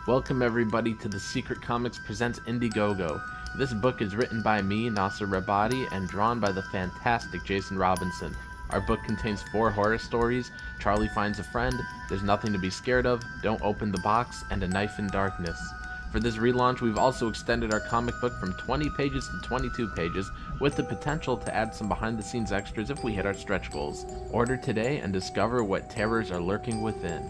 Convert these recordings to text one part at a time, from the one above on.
Welcome everybody to The Secret Comics Presents Indiegogo. This book is written by me, Nasser Rabadi, and drawn by the fantastic Jason Robinson. Our book contains 4 horror stories, Charlie Finds a Friend, There's Nothing to Be Scared of, Don't Open the Box, and A Knife in Darkness. For this relaunch, we've also extended our comic book from 20 pages to 22 pages, with the potential to add some behind-the-scenes extras if we hit our stretch goals. Order today and discover what terrors are lurking within.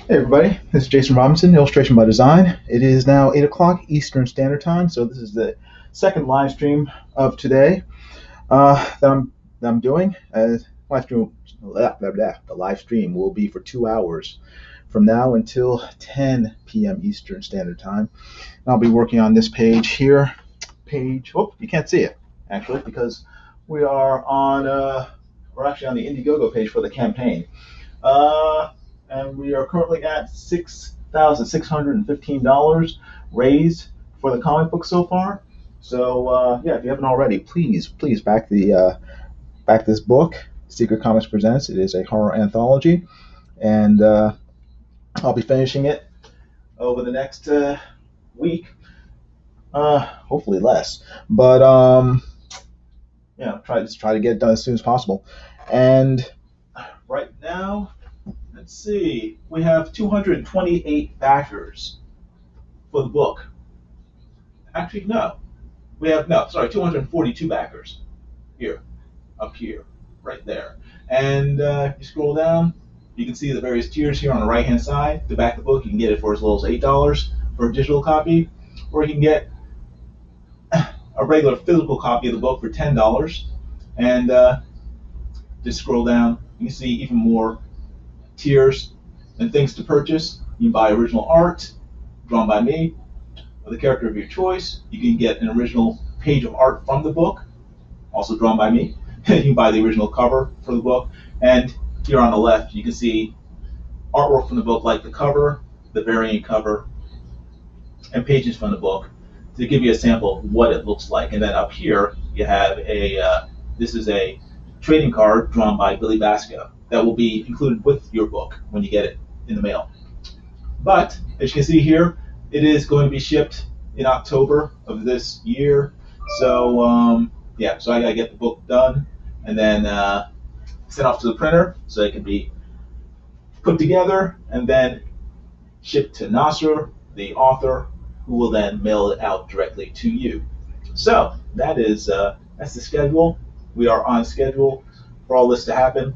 Hey everybody, this is Jason Robinson, illustration by design. It is now 8 o'clock Eastern Standard Time, so this is the second live stream of today that I'm doing. The live stream will be for 2 hours from now until 10 p.m. Eastern Standard Time. And I'll be working on this page here. Oh, you can't see it actually because we are on we're actually on the Indiegogo page for the campaign. And we are currently at $6,615 raised for the comic book so far. So yeah, if you haven't already, please back this book, Secret Comics Presents. It is a horror anthology, and I'll be finishing it over the next week, hopefully less. But yeah, try to get it done as soon as possible. And right now, let's see, we have 228 backers for the book. Actually, no. 242 backers up here, right there. And if you scroll down, you can see the various tiers here on the right-hand side. To back the book, you can get it for as little as $8 for a digital copy, or you can get a regular physical copy of the book for $10. And just scroll down, you can see even more tiers and things to purchase. You can buy original art drawn by me with a character of your choice. You can get an original page of art from the book, also drawn by me. You can buy the original cover for the book. And here on the left, you can see artwork from the book, like the cover, the variant cover, and pages from the book to give you a sample of what it looks like. And then up here, you have this is a trading card drawn by Billy Basco that will be included with your book when you get it in the mail. But as you can see here, it is going to be shipped in October of this year. So yeah, so I gotta get the book done and then sent off to the printer so it can be put together and then shipped to Nasser, the author, who will then mail it out directly to you. So that's the schedule. We are on schedule for all this to happen.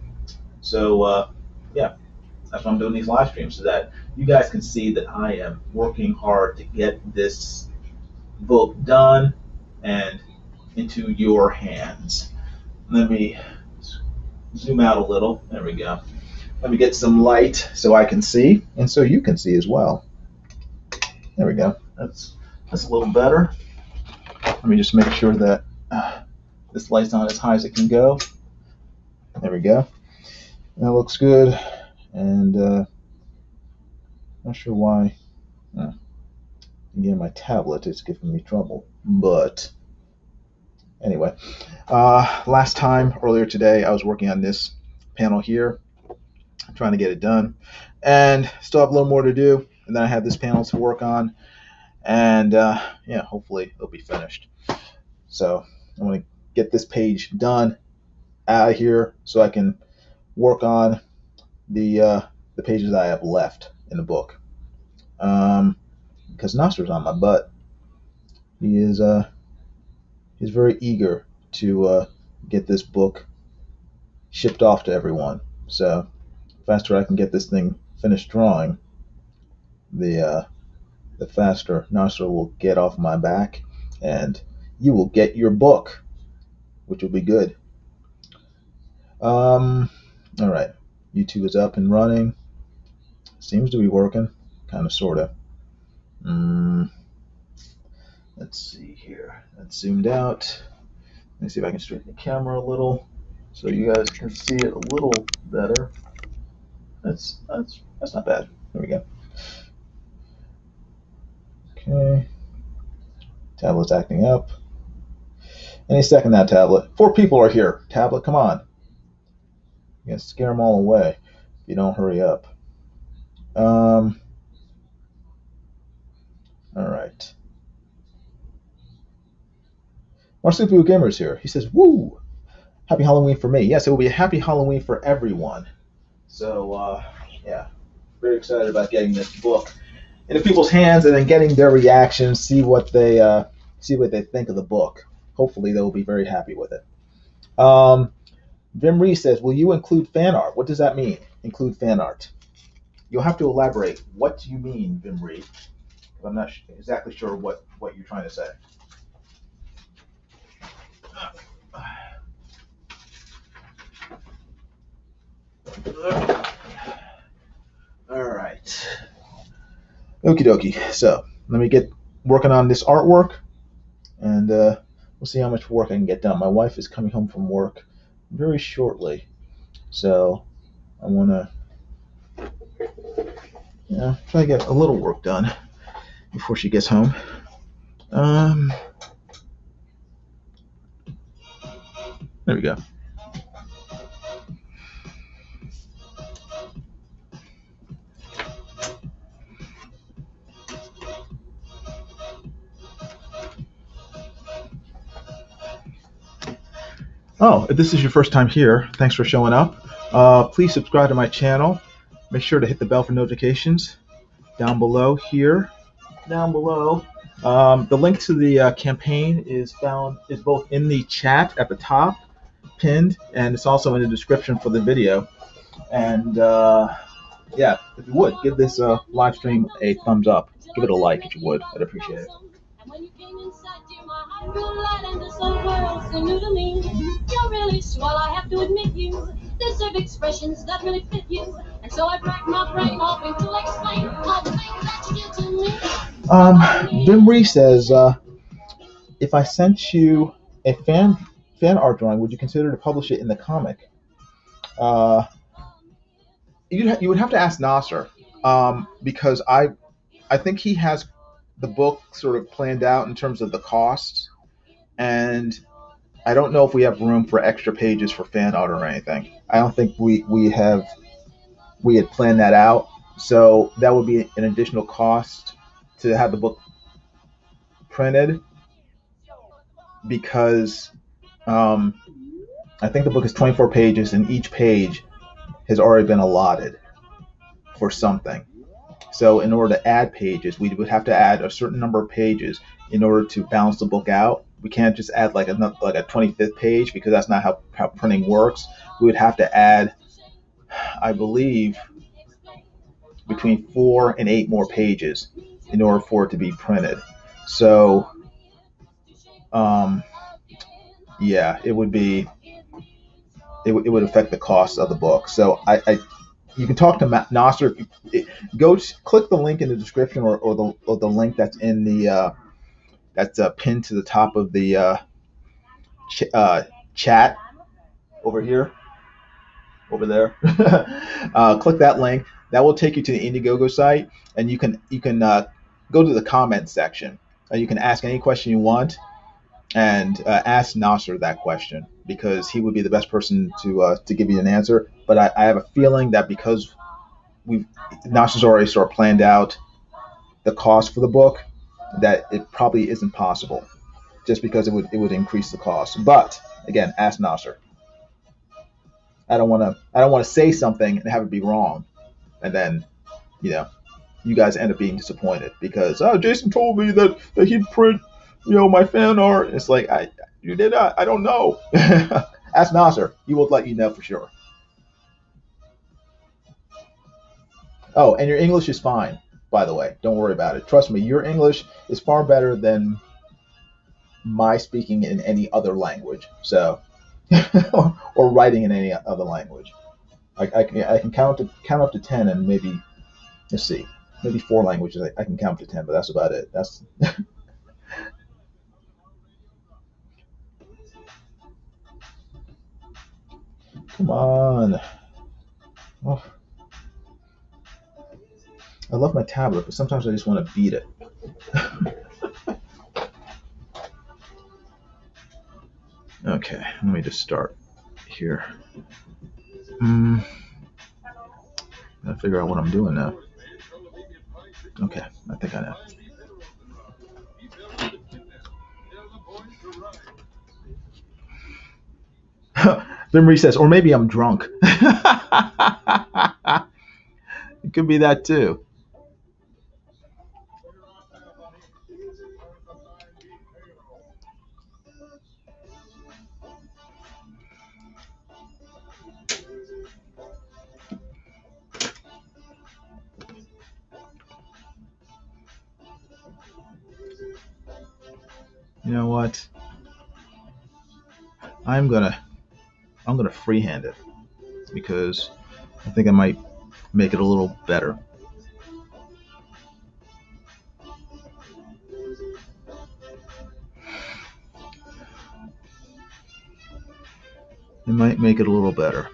So yeah, that's why I'm doing these live streams, so that you guys can see that I am working hard to get this book done and into your hands. Let me zoom out a little. There we go. Let me get some light so I can see, and so you can see as well. There we go. That's a little better. Let me just make sure that this light's on as high as it can go. There we go. That looks good. And not sure why. Again, my tablet is giving me trouble. But anyway, last time, earlier today, I was working on this panel here, trying to get it done. And still have a little more to do. And then I have this panel to work on. And yeah, hopefully it'll be finished. So I want to get this page done out of here so I can work on the pages I have left in the book. Because Nasser's on my butt. He's very eager to get this book shipped off to everyone. So the faster I can get this thing finished drawing, the faster Nasser will get off my back, and you will get your book, which will be good. All right, YouTube is up and running. Seems to be working, kind of, sort of. Let's see here. That's zoomed out. Let me see if I can straighten the camera a little so you guys can see it a little better. That's not bad. There we go. Okay. Tablet's acting up. Any second now, tablet. 4 people are here. Tablet, come on. You're gonna scare them all away if you don't hurry up. All right. Marsupial Gamer's here. He says, woo! Happy Halloween for me. Yes, it will be a happy Halloween for everyone. So, yeah, very excited about getting this book into people's hands and then getting their reactions, see what they think of the book. Hopefully, they will be very happy with it. Vim Ree says, will you include fan art? What does that mean, include fan art? You'll have to elaborate. What do you mean, Vim Ree? I'm not exactly sure what you're trying to say. All right. Okie dokie. So let me get working on this artwork, and we'll see how much work I can get done. My wife is coming home from work very shortly, so I want to try to get a little work done before she gets home. There we go. Oh, if this is your first time here, thanks for showing up. Please subscribe to my channel. Make sure to hit the bell for notifications down below here. Down below. The link to the campaign is both in the chat at the top, pinned, and it's also in the description for the video. And yeah, if you would, give this live stream a thumbs up. Give it a like if you would. I'd appreciate it. When you came inside, dear, my heart grew light and this whole world seemed new to me. You're really swell, I have to admit you deserve expressions that really fit you. And so I cracked my brain hoping to explain all the things that you did to me. Vim Ree says, if I sent you a fan art drawing, would you consider to publish it in the comic? You would have to ask Nasser, because I think he has the book sort of planned out in terms of the costs, and I don't know if we have room for extra pages for fan art or anything. I don't think we had planned that out, so that would be an additional cost to have the book printed, because I think the book is 24 pages and each page has already been allotted for something. So in order to add pages, we would have to add a certain number of pages in order to balance the book out. We can't just add like a 25th page, because that's not how printing works. We would have to add, I believe, between 4 and 8 more pages in order for it to be printed. So yeah, it would affect the cost of the book. So you can talk to Nasser. Click the link in the description, or the link that's in the that's pinned to the top of the chat over here, over there. Click that link. That will take you to the Indiegogo site, and you can go to the comment section. You can ask any question you want, and ask Nasser that question, because he would be the best person to give you an answer. But I have a feeling that because Nasser's already sort of planned out the cost for the book, that it probably isn't possible, just because it would increase the cost. But again, ask Nasser. I don't want to say something and have it be wrong, and then you guys end up being disappointed because Jason told me that he'd print my fan art. It's like, you did not. I don't know. Ask Nasser. He will let you know for sure. Oh, and your English is fine, by the way. Don't worry about it. Trust me, your English is far better than my speaking in any other language. So, or writing in any other language. I can count up to 10, and maybe, let's see, maybe 4 languages I can count to 10, but that's about it. That's come on. Oh, I love my tablet, but sometimes I just want to beat it. Okay, let me just start here. Gotta figure out what I'm doing now. Okay, I think I know. Memory says, or maybe I'm drunk. It could be that too. You know what? I'm gonna freehand it, because I think I might make it a little better. It might make it a little better.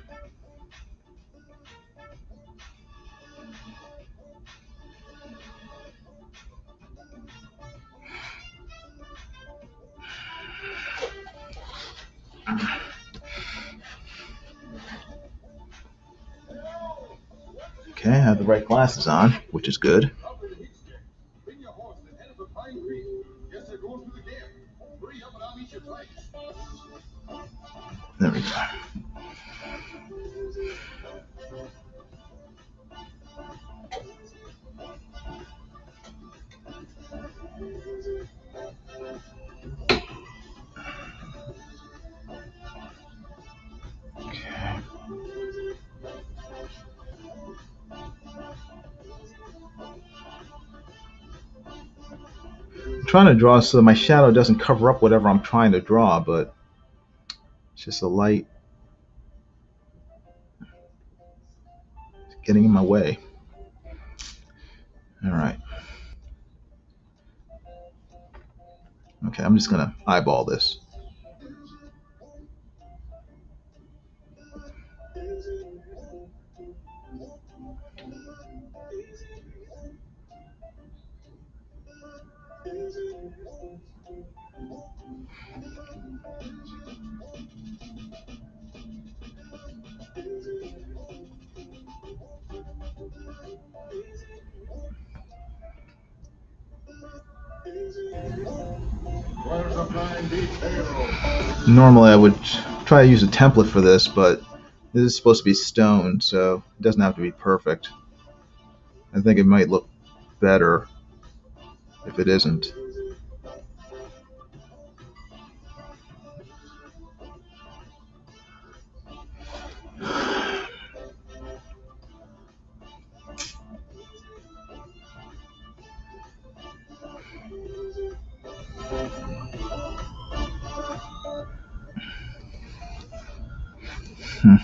Okay, I have the right glasses on, which is good. There we go. I'm trying to draw so my shadow doesn't cover up whatever I'm trying to draw, but it's just a light getting in my way. All right. Okay, I'm just gonna eyeball this. Normally I would try to use a template for this, but this is supposed to be stone, so it doesn't have to be perfect. I think it might look better if it isn't. Hmm.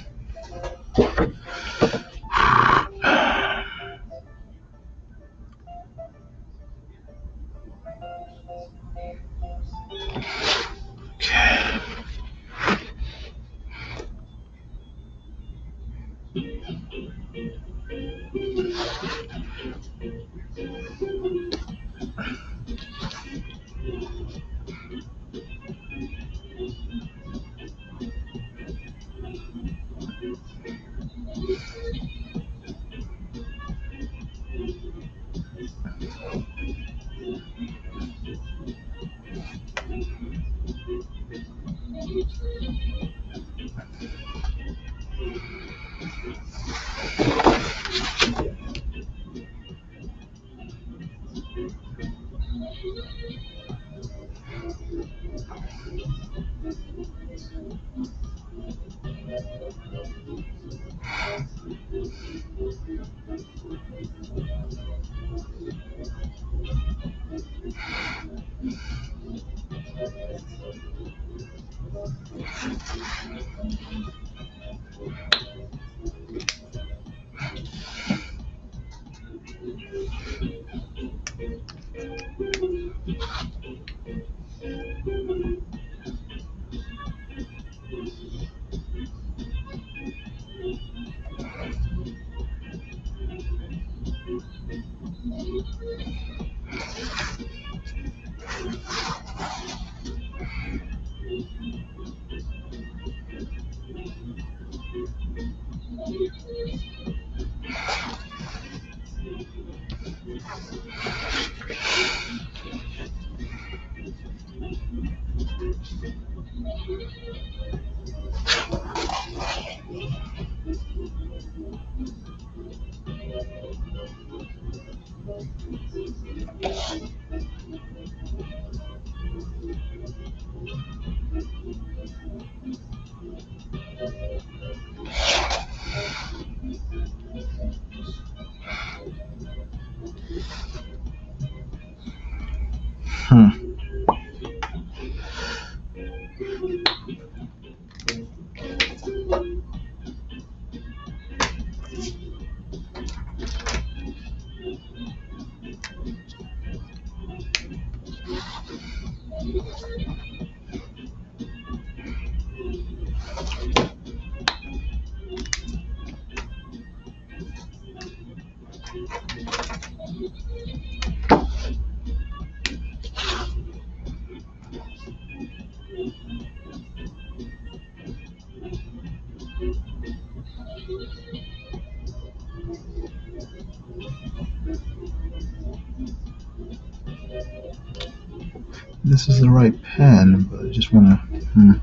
Okay. Hmm. This is the right pen, but I just want to.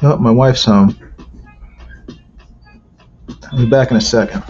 Oh, my wife's home. I'll be back in a second.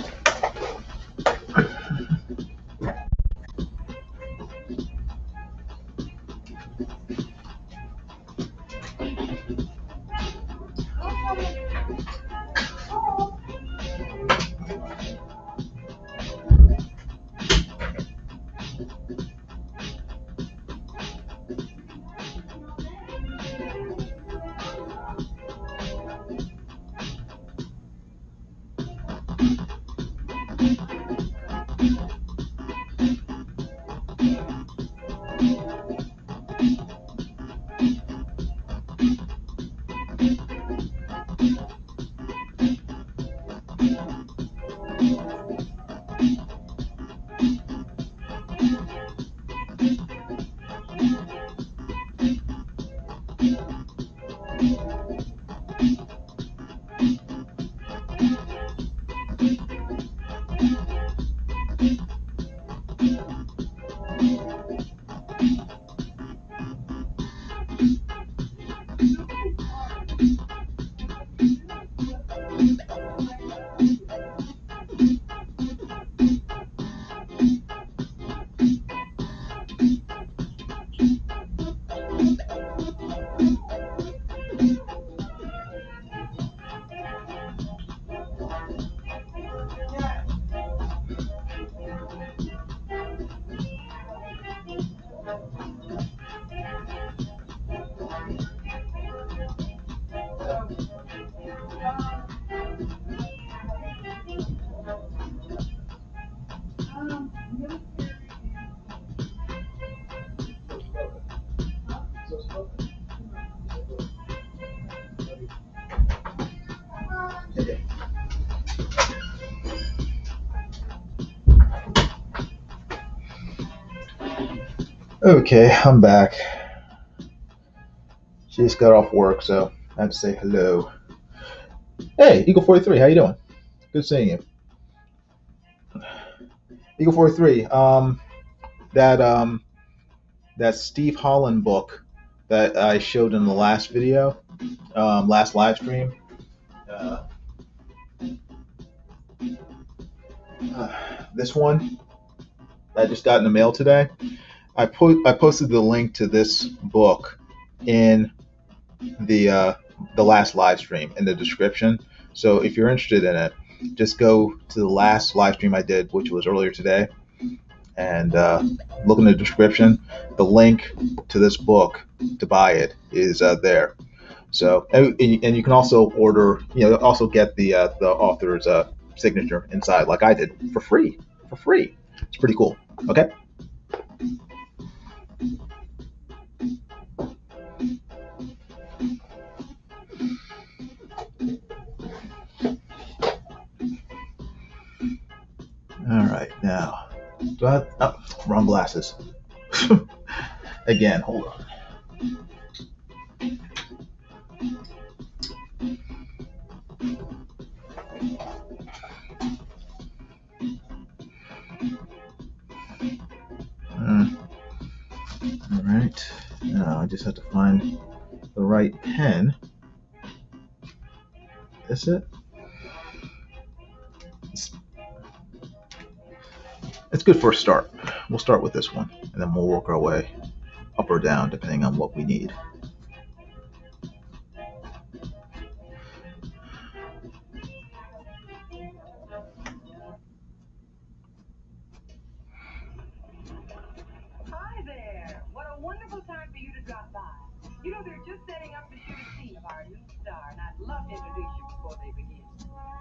Okay, I'm back. She just got off work, so I had to say hello. Hey, Eagle 43, how you doing? Good seeing you. Eagle 43, that that Steve Holland book that I showed in the last video, last live stream. Uh, this one I just got in the mail today. I posted the link to this book in the last live stream in the description. So if you're interested in it, just go to the last live stream I did, which was earlier today, and look in the description. The link to this book to buy it is there. So and you can also order, also get the author's signature inside, like I did, for free. For free. It's pretty cool. Okay. All right, now, do I have, oh, wrong glasses. Again, hold on. All right, now I just have to find the right pen. Is it? It's good for a start. We'll start with this one, and then we'll work our way up or down depending on what we need. Hi there. What a wonderful time for you to drop by. You know, they're just setting up to shoot a scene of our new star, and I'd love to introduce you before they begin.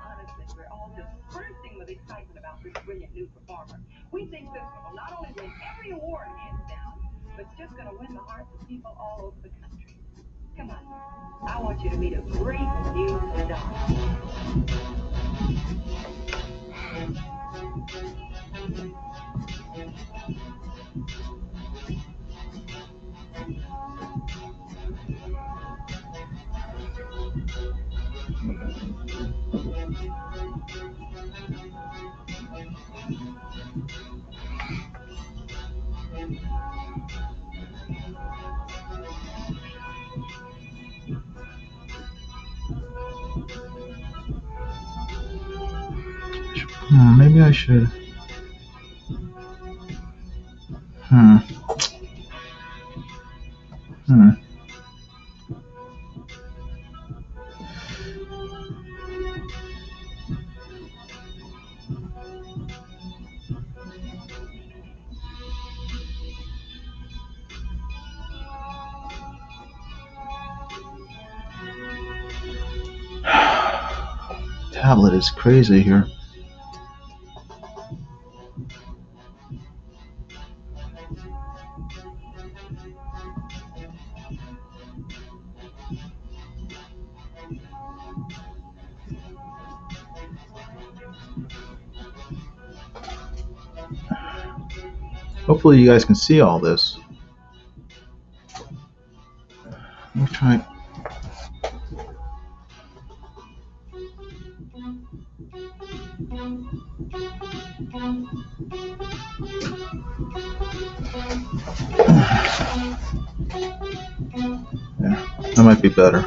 Honestly, we're all just bursting with excitement about this brilliant new performer. We think this one will not only win every award hands down, but it's just going to win the hearts of people all over the country. Come on. I want you to meet a great new star. Maybe I should. Hmm. Hmm. Tablet is crazy here. Hopefully you guys can see all this. Let me try. Yeah, that might be better.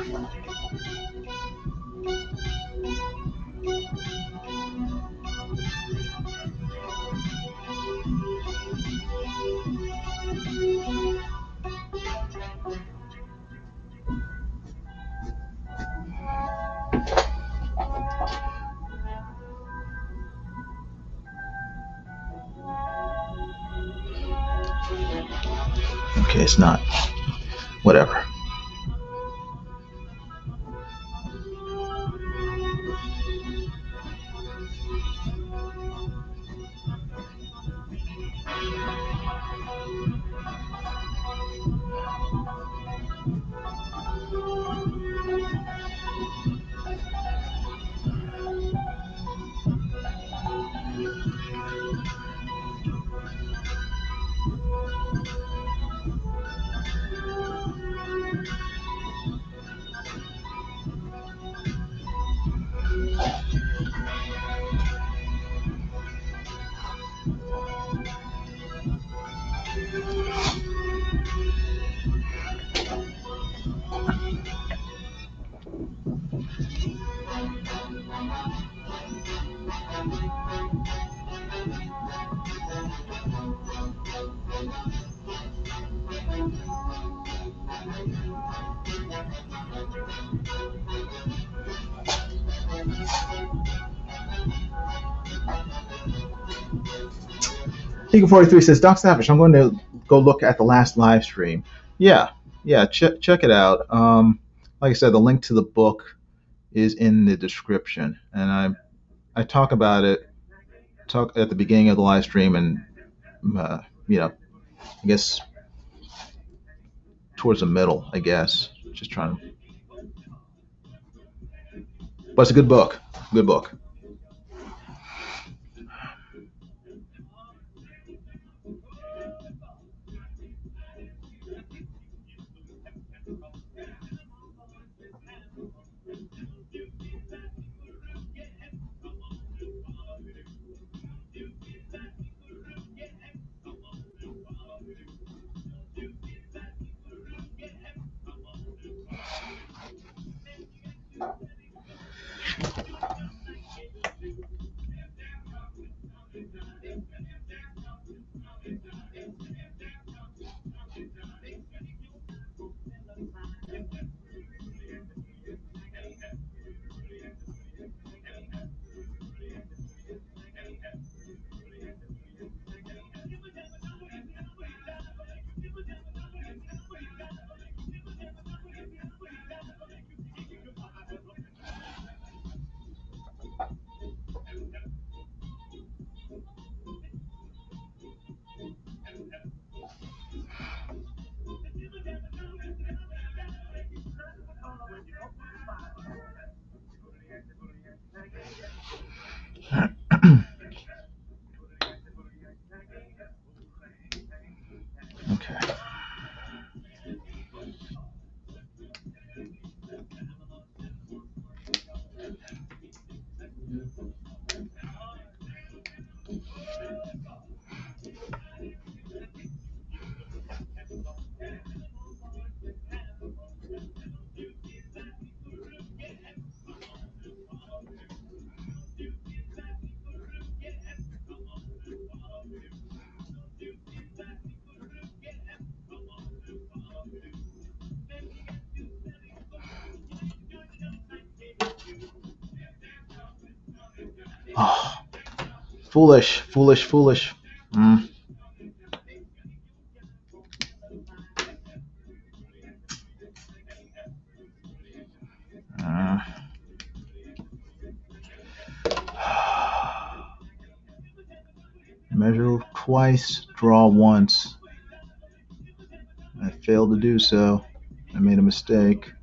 Okay, it's not. Whatever. Eagle43 says, Doc Savage, I'm going to go look at the last live stream. Yeah, check it out. Like I said, the link to the book is in the description, and I talk about it at the beginning of the live stream, and I guess towards the middle. I guess just trying to. But it's a good book. Good book. Foolish, foolish, foolish. Measure twice, draw once. I failed to do so. I made a mistake.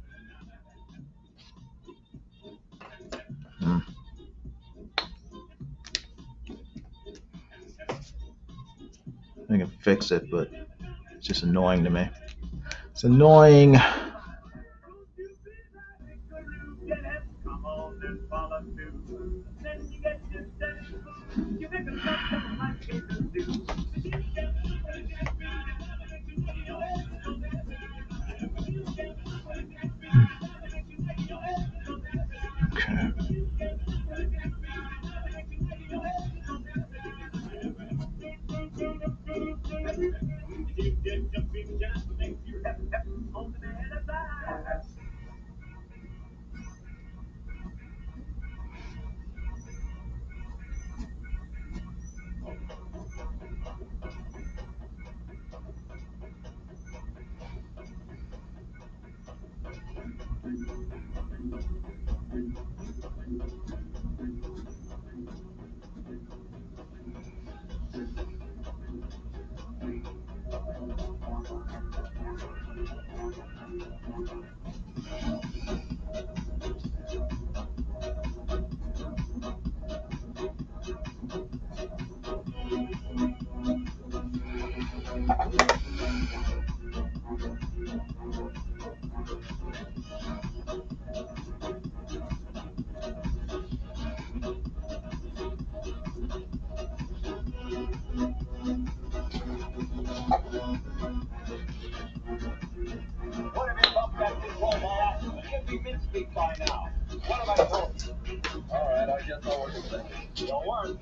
I can fix it, but it's just annoying to me. It's annoying.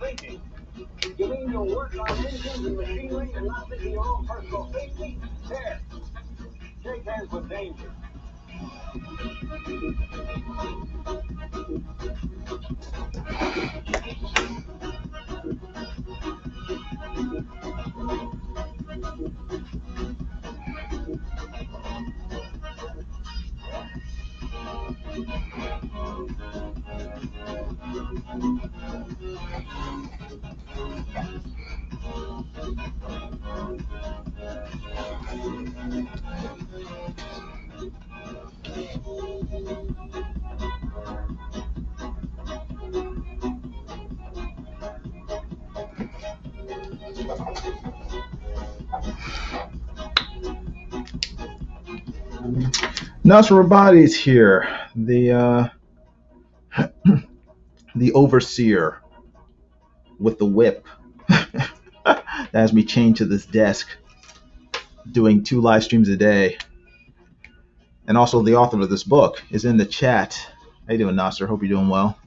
Okay. You mean you'll work on engines and machinery and not think of your own personal safety? There. Shake hands with danger. Nasser Rabadi is here, the overseer with the whip. That has me chained to this desk, doing 2 live streams a day. And also the author of this book is in the chat. How you doing, Nasser? Hope you're doing well.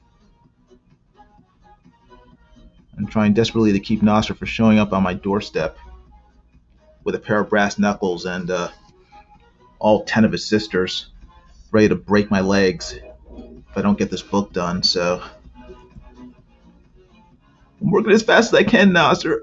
I'm trying desperately to keep Nasser from showing up on my doorstep with a pair of brass knuckles and all 10 of his sisters ready to break my legs if I don't get this book done. So I'm working as fast as I can, Nasser.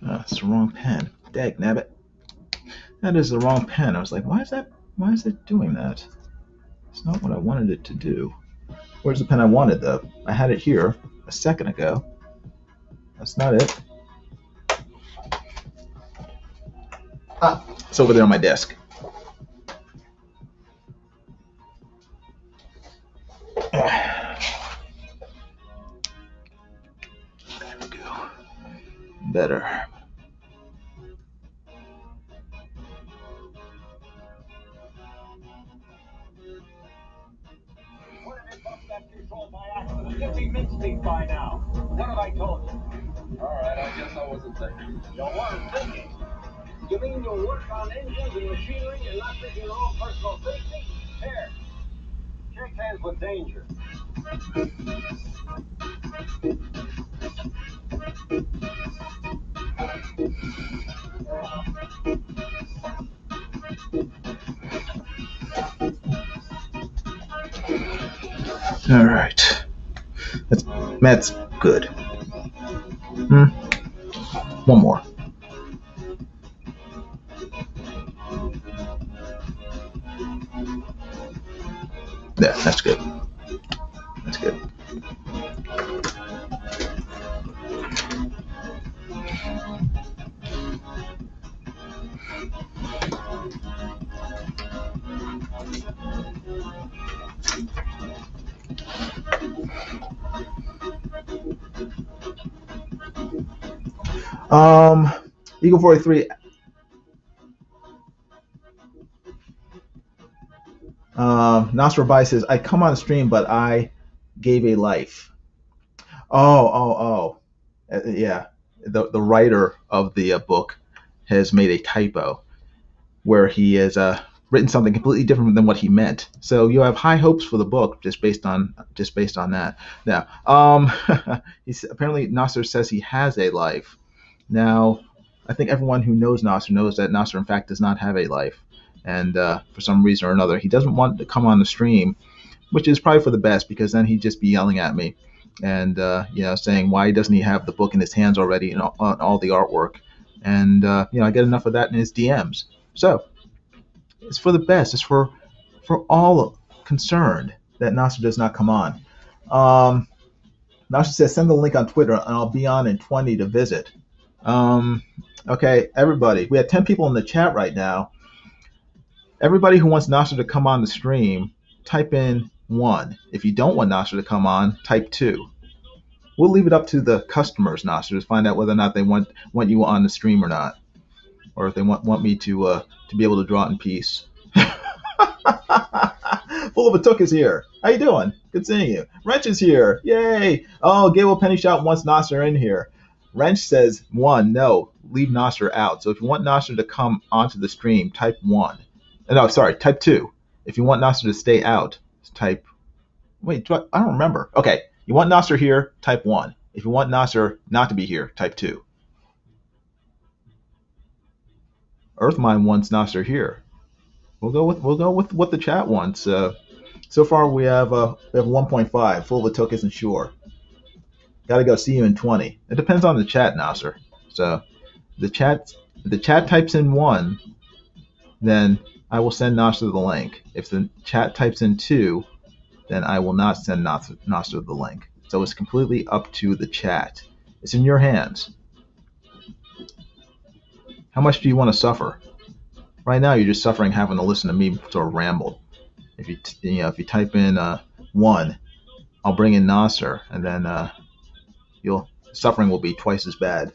That's the wrong pen. Dag nabbit. That is the wrong pen. I was like, why is it doing that? It's not what I wanted it to do. Where's the pen I wanted, though? I had it here a second ago. That's not it. Ah, it's over there on my desk. There we go. Better. You'd be mid-speed by now. What have I told you? All right, I guess I wasn't thinking. You weren't thinking? You mean you'll work on engines and machinery and not think of your own personal safety? Here. Shake hands with danger. All right. That's good. One more. Yeah, that's good. That's good. Eagle 43. Nasser Bai says, I come on the stream, but I gave a life. Yeah. The writer of the book has made a typo where he has written something completely different than what he meant. So you have high hopes for the book just based on that. Now, apparently Nasser says he has a life. Now, I think everyone who knows Nasser knows that Nasser, in fact, does not have a life. And for some reason or another, he doesn't want to come on the stream, which is probably for the best, because then he'd just be yelling at me and saying why doesn't he have the book in his hands already and all the artwork. And I get enough of that in his DMs. So it's for the best. It's for all concerned that Nasser does not come on. Nasser says, send the link on Twitter and I'll be on in 20 to visit. Okay, everybody. We have 10 people in the chat right now. Everybody who wants Nasser to come on the stream, type in 1. If you don't want Nasser to come on, type 2. We'll leave it up to the customers, Nasser, to find out whether or not they want you on the stream or not, or if they want me to be able to draw it in peace. Full of a Took is here. How you doing? Good seeing you. Wrench is here. Yay! Oh, Gable Penny Shot wants Nasser in here. Wrench says 1. No, leave Nasser out. So if you want Nasser to come onto the stream, type 1. No, sorry, type 2. If you want Nasser to stay out, type. Wait, I don't remember. Okay, you want Nasser here, type 1. If you want Nasser not to be here, type 2. Earthmine wants Nasser here. We'll go with what the chat wants. So far we have 1.5. Full of a Took isn't sure. Got to go. See you in 20. It depends on the chat, Nasser. So the chat types in 1, then I will send Nasser the link. If the chat types in 2, then I will not send Nasser the link. So it's completely up to the chat. It's in your hands. How much do you want to suffer? Right now, you're just suffering having to listen to me sort of ramble. If you type in 1, I'll bring in Nasser, and then suffering will be twice as bad.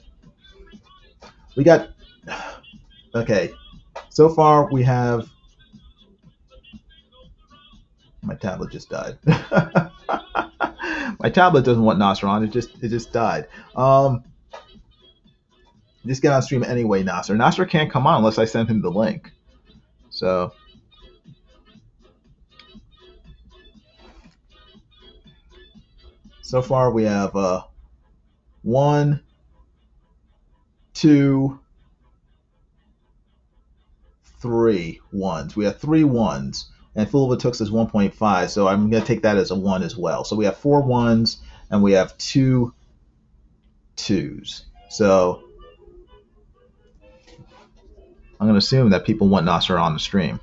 We got okay. So far, we have. My tablet just died. My tablet doesn't want Nasser on. It just died. Just get on stream anyway, Nasser. Nasser can't come on unless I send him the link. So far we have 1, 2, 3 ones. We have 3 ones, and Full of a Took says 1.5. So I'm going to take that as a 1 as well. So we have 4 ones and we have 2 2s. So I'm going to assume that people want Nasser on the stream.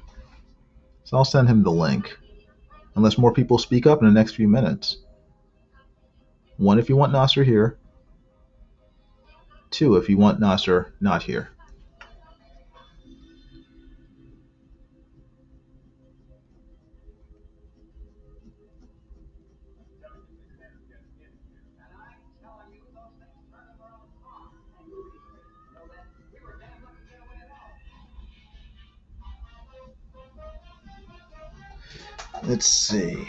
So I'll send him the link, unless more people speak up in the next few minutes. 1 if you want Nasser here. 2 if you want Nasser not here. Let's see.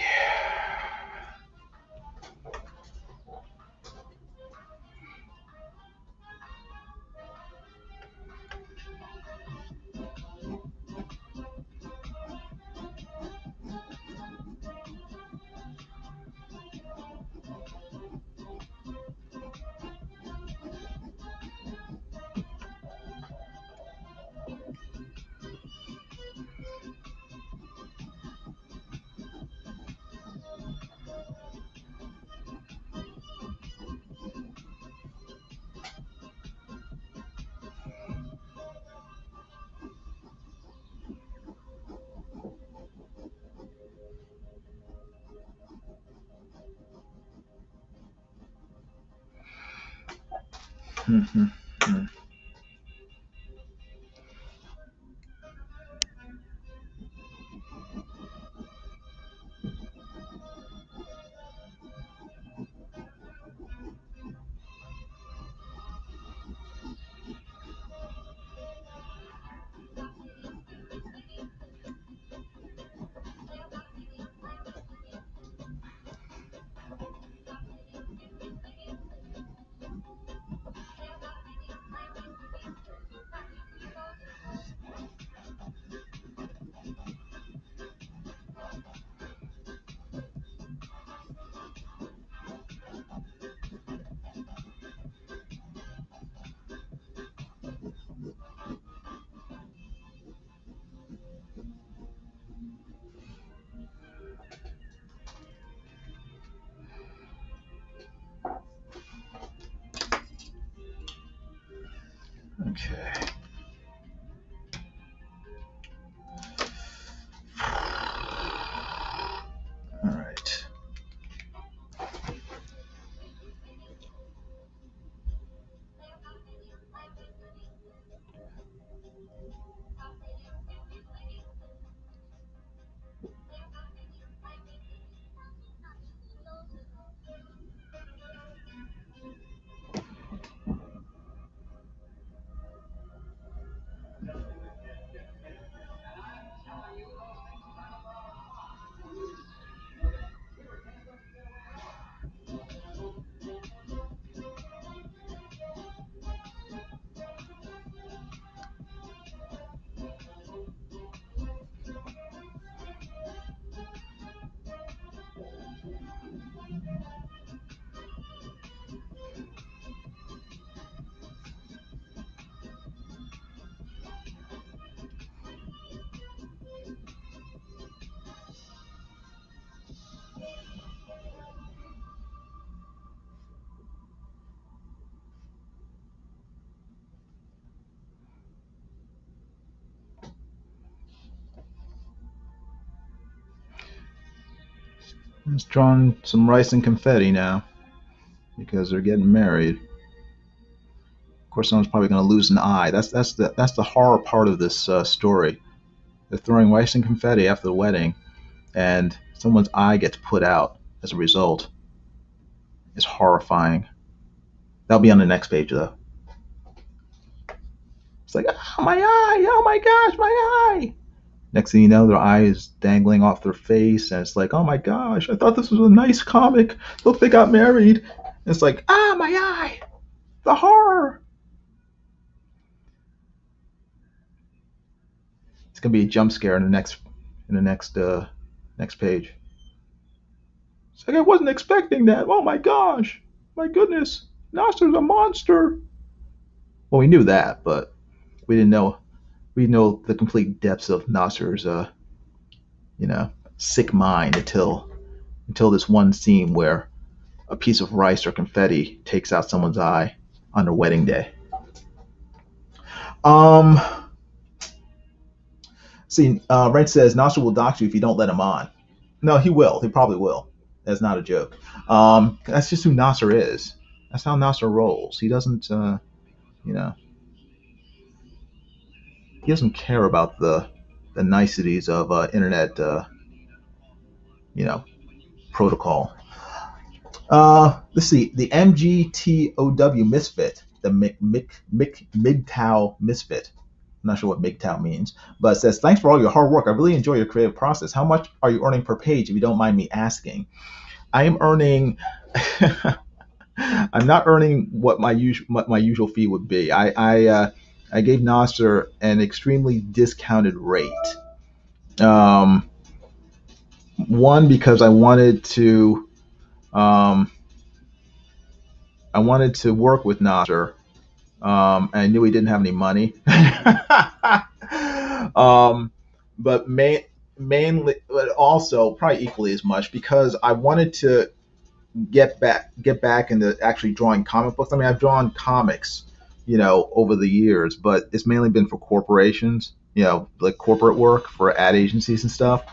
Okay. All right. It's drawing some rice and confetti now because they're getting married. Of course, someone's probably going to lose an eye. That's the horror part of this story. They're throwing rice and confetti after the wedding, and someone's eye gets put out as a result. It's horrifying. That'll be on the next page, though. It's like, oh, my eye! Oh my gosh, my eye! Next thing you know, their eye is dangling off their face, and it's like, oh my gosh, I thought this was a nice comic. Look, they got married. And it's like, ah, my eye! The horror! It's gonna be a jump scare in the next page. It's like I wasn't expecting that. Oh my gosh, my goodness, Nasser's a monster. Well, we knew that, but we didn't know. We didn't know the complete depths of Nasser's, sick mind until this one scene where a piece of rice or confetti takes out someone's eye on their wedding day. Wright says Nasser will dox you if you don't let him on. No, he will. He probably will. That's not a joke. That's just who Nasser is. That's how Nasser rolls. He doesn't, he doesn't care about the niceties of internet, protocol. Let's see. The MGTOW misfit, the MGTOW misfit. I'm not sure what MGTOW means, but it says, thanks for all your hard work. I really enjoy your creative process. How much are you earning per page, if you don't mind me asking? I am earning. I'm not earning what my usual fee would be. I gave Nasser an extremely discounted rate. One, because I wanted to work with Nasser. I knew he didn't have any money. But mainly, but also probably equally as much because I wanted to get back into actually drawing comic books. I mean, I've drawn comics, over the years, but it's mainly been for corporations, like corporate work for ad agencies and stuff.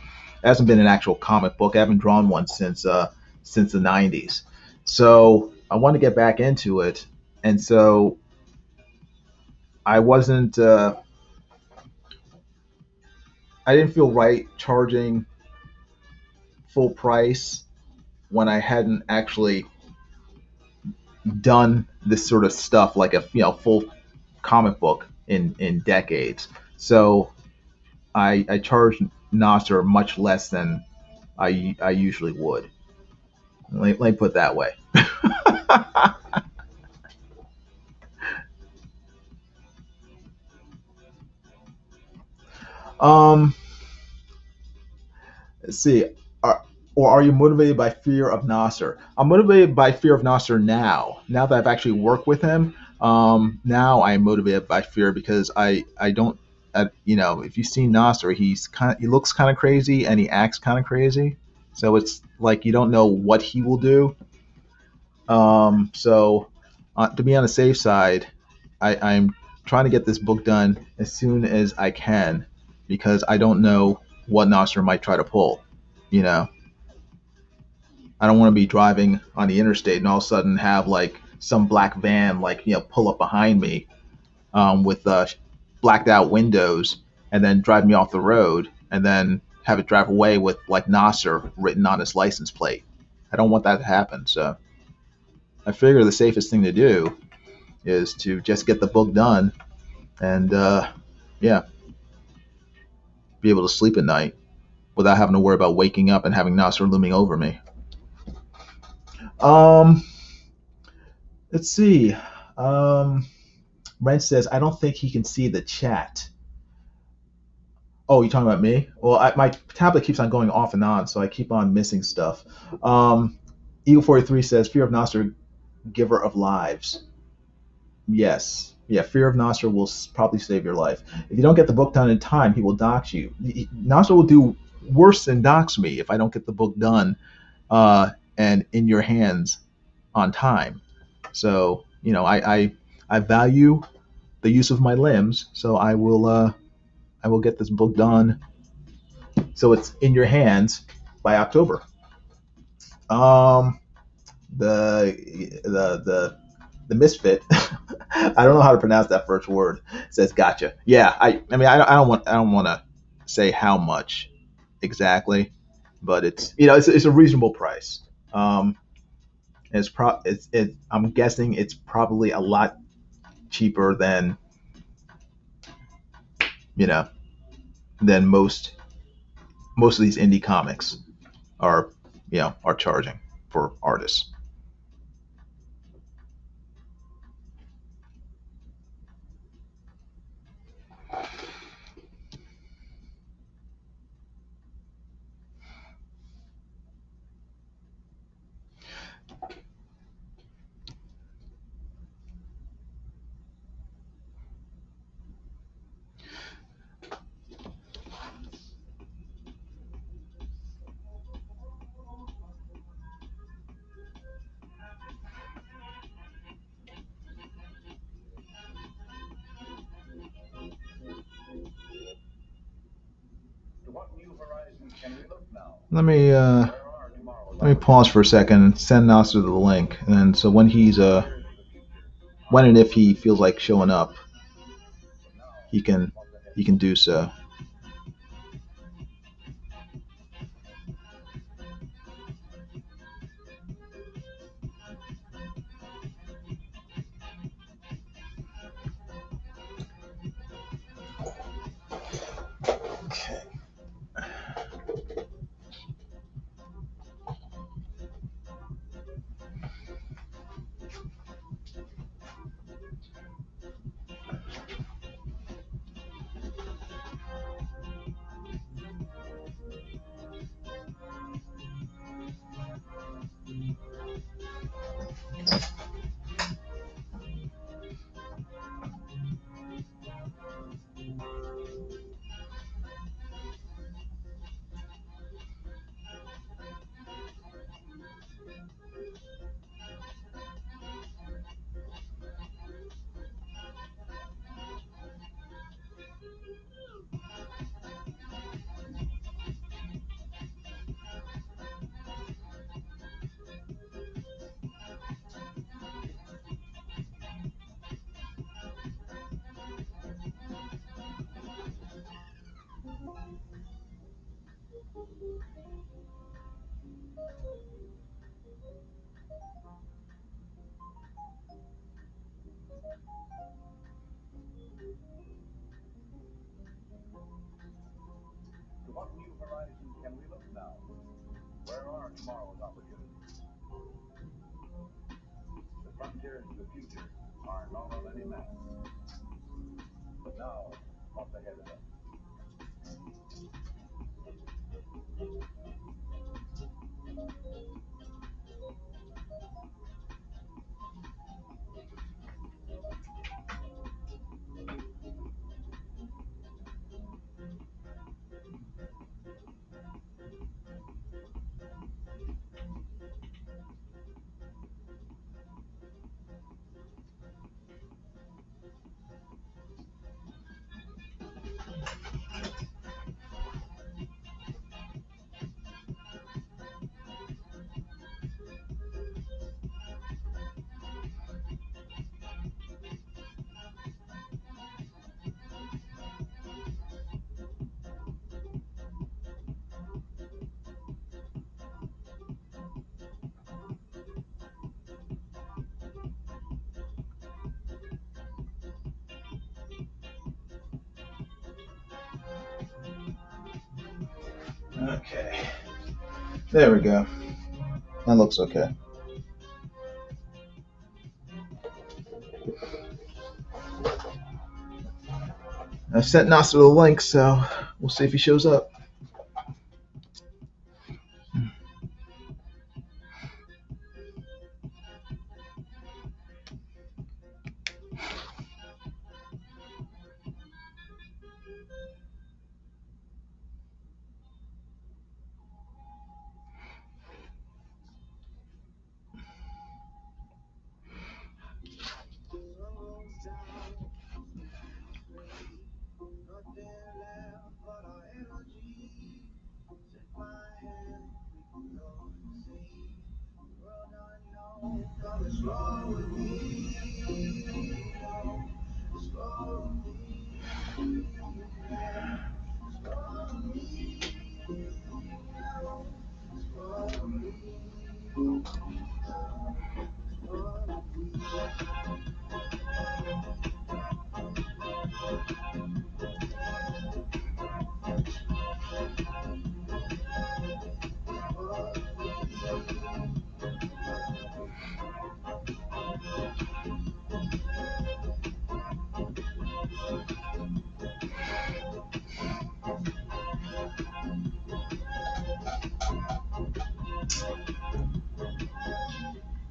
It hasn't been an actual comic book. I haven't drawn one since the 90s. So I wanted to get back into it. And so I wasn't. I didn't feel right charging full price when I hadn't actually done this sort of stuff like a full comic book in decades. So I charged Nasser much less than I usually would. Let me put it that way. um, let's see. Or are you motivated by fear of Nasser? I'm motivated by fear of Nasser now. Now that I've actually worked with him, now I'm motivated by fear because I don't, if you've seen Nasser, he looks kind of crazy and he acts kind of crazy. So it's like you don't know what he will do. So to be on the safe side, I'm trying to get this book done as soon as I can because I don't know what Nasser might try to pull. You know, I don't want to be driving on the interstate and all of a sudden have like some black van pull up behind me with blacked out windows and then drive me off the road and then have it drive away with like Nasser written on his license plate. I don't want that to happen. So I figure the safest thing to do is to just get the book done and yeah, be able to sleep at night without having to worry about waking up and having Nasser looming over me. Um, let's see. Um, Brent says, I don't think he can see the chat. Oh, you talking about me? Well, my tablet keeps on going off and on, so I keep on missing stuff. Eagle 43 says, Fear of Nasser, giver of lives. Yes. Yeah, Fear of Nasser will probably save your life. If you don't get the book done in time, he will dox you. Nasser will do worse than dox me if I don't get the book done and in your hands on time. So, I value the use of my limbs, so I will get this book done so it's in your hands by October. Um, the misfit. I don't know how to pronounce that first word. Says gotcha. Yeah, I mean I don't want to say how much exactly, but it's a reasonable price. I'm guessing it's probably a lot cheaper than you know than most of these indie comics are are charging for artists. Let me pause for a second and send Nasser the link, and so when and if he feels like showing up, he can do so. Okay. Okay. There we go. That looks okay. I sent Nasser the link, so we'll see if he shows up.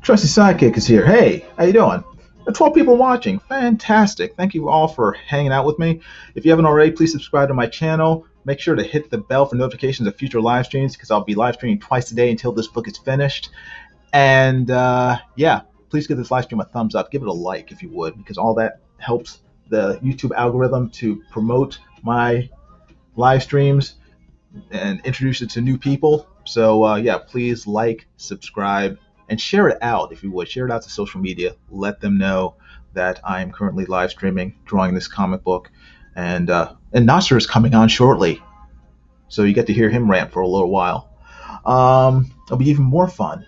Trusty Sidekick is here. Hey, how you doing? 12 people watching. Fantastic. Thank you all for hanging out with me. If you haven't already, please subscribe to my channel. Make sure to hit the bell for notifications of future live streams because I'll be live streaming twice a day until this book is finished. And yeah, please give this live stream a thumbs up. Give it a like if you would, because all that helps the YouTube algorithm to promote my live streams and introduce it to new people. So yeah, please like, subscribe, and share it out if you would. Share it out to social media. Let them know that I am currently live streaming, drawing this comic book, and Nasser is coming on shortly, so you get to hear him rant for a little while. It'll be even more fun.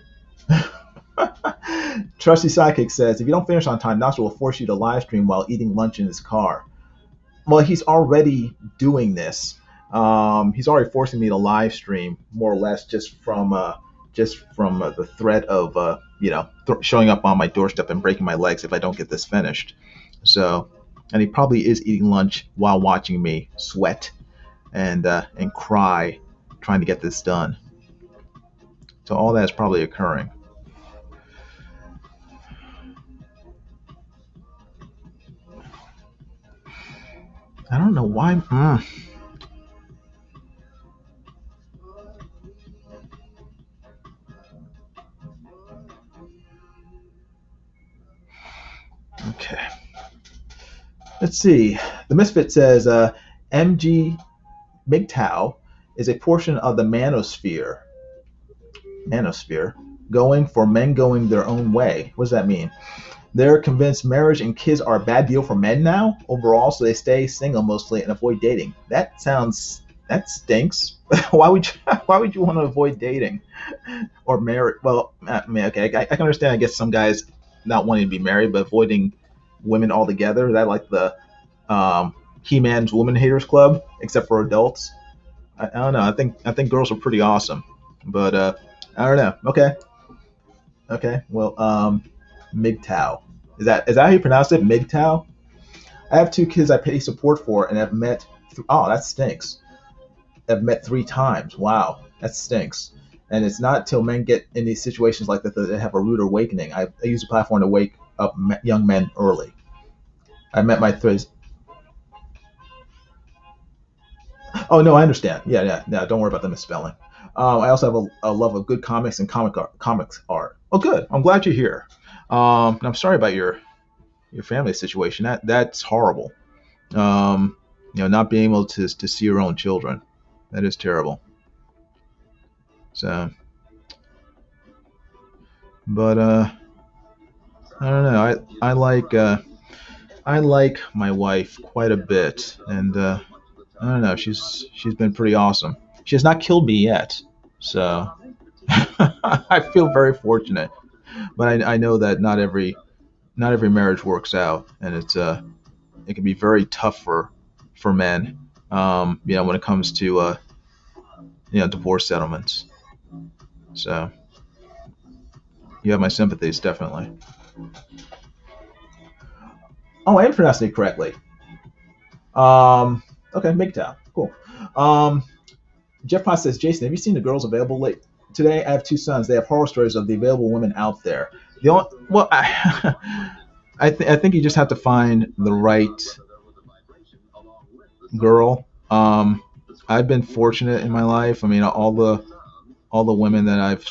Trusty Sidekick says, if you don't finish on time, Nasser will force you to live stream while eating lunch in his car. Well, he's already doing this. He's already forcing me to live stream, more or less, just from the threat of showing up on my doorstep and breaking my legs if I don't get this finished. So, and he probably is eating lunch while watching me sweat and cry, trying to get this done. So all that is probably occurring. I don't know why. Okay. Let's see. The Misfit says MG MGTOW is a portion of the manosphere. Manosphere, going for men going their own way. What does that mean? They're convinced marriage and kids are a bad deal for men now overall, so they stay single mostly and avoid dating. That stinks. Why would you want to avoid dating or marry? Well, I mean, okay, I can understand. I guess some guys not wanting to be married, but avoiding women altogether. Is that like the He-Man's Woman Haters Club, except for adults? I don't know. I think girls are pretty awesome, but I don't know. Okay. Well, MGTOW. Is that how you pronounce it? MGTOW? I have two kids I pay support for, and I've met. Oh, that stinks. I've met 3 times. Wow, that stinks. And it's not till men get in these situations like that that they have a rude awakening. I use a platform to wake up young men early. I met my three. Oh no, I understand. Yeah, yeah, yeah. Don't worry about the misspelling. I also have a love of good comics and comics art. Oh, good. I'm glad you're here. And I'm sorry about your family situation. That's horrible. Not being able to see your own children. That is terrible. So, but I don't know. I like my wife quite a bit, and I don't know. She's been pretty awesome. She has not killed me yet, so I feel very fortunate. But I know that not every marriage works out, and it can be very tough for men. When it comes to divorce settlements. So you have my sympathies, definitely. Oh, I am pronouncing it correctly. Okay, MGTOW. Cool. Um, Jeff Potts says, Jason, have you seen the girls available late today? I have 2 sons. They have horror stories of the available women out there. The only, well, I think you just have to find the right girl. I've been fortunate in my life. I mean, all the women that I've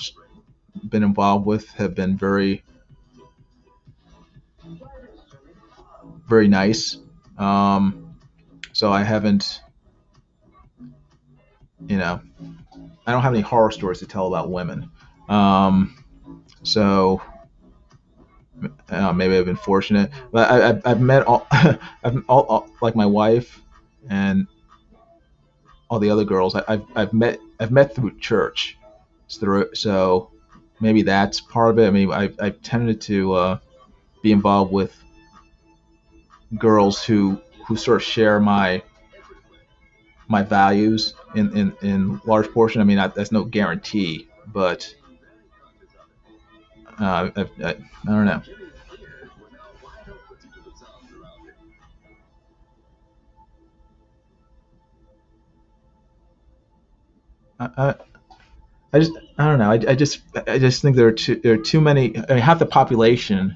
been involved with have been very, very nice. Um, so I haven't, you know, I don't have any horror stories to tell about women. Um, so maybe I've been fortunate, but I've met all, like my wife and all the other girls. I've met through church, so maybe that's part of it. I mean, I've tended to be involved with girls who sort of share my values in large portion. I mean, that's no guarantee, but I don't know. I, I, I don't know. I just think there are too many. I mean, half the population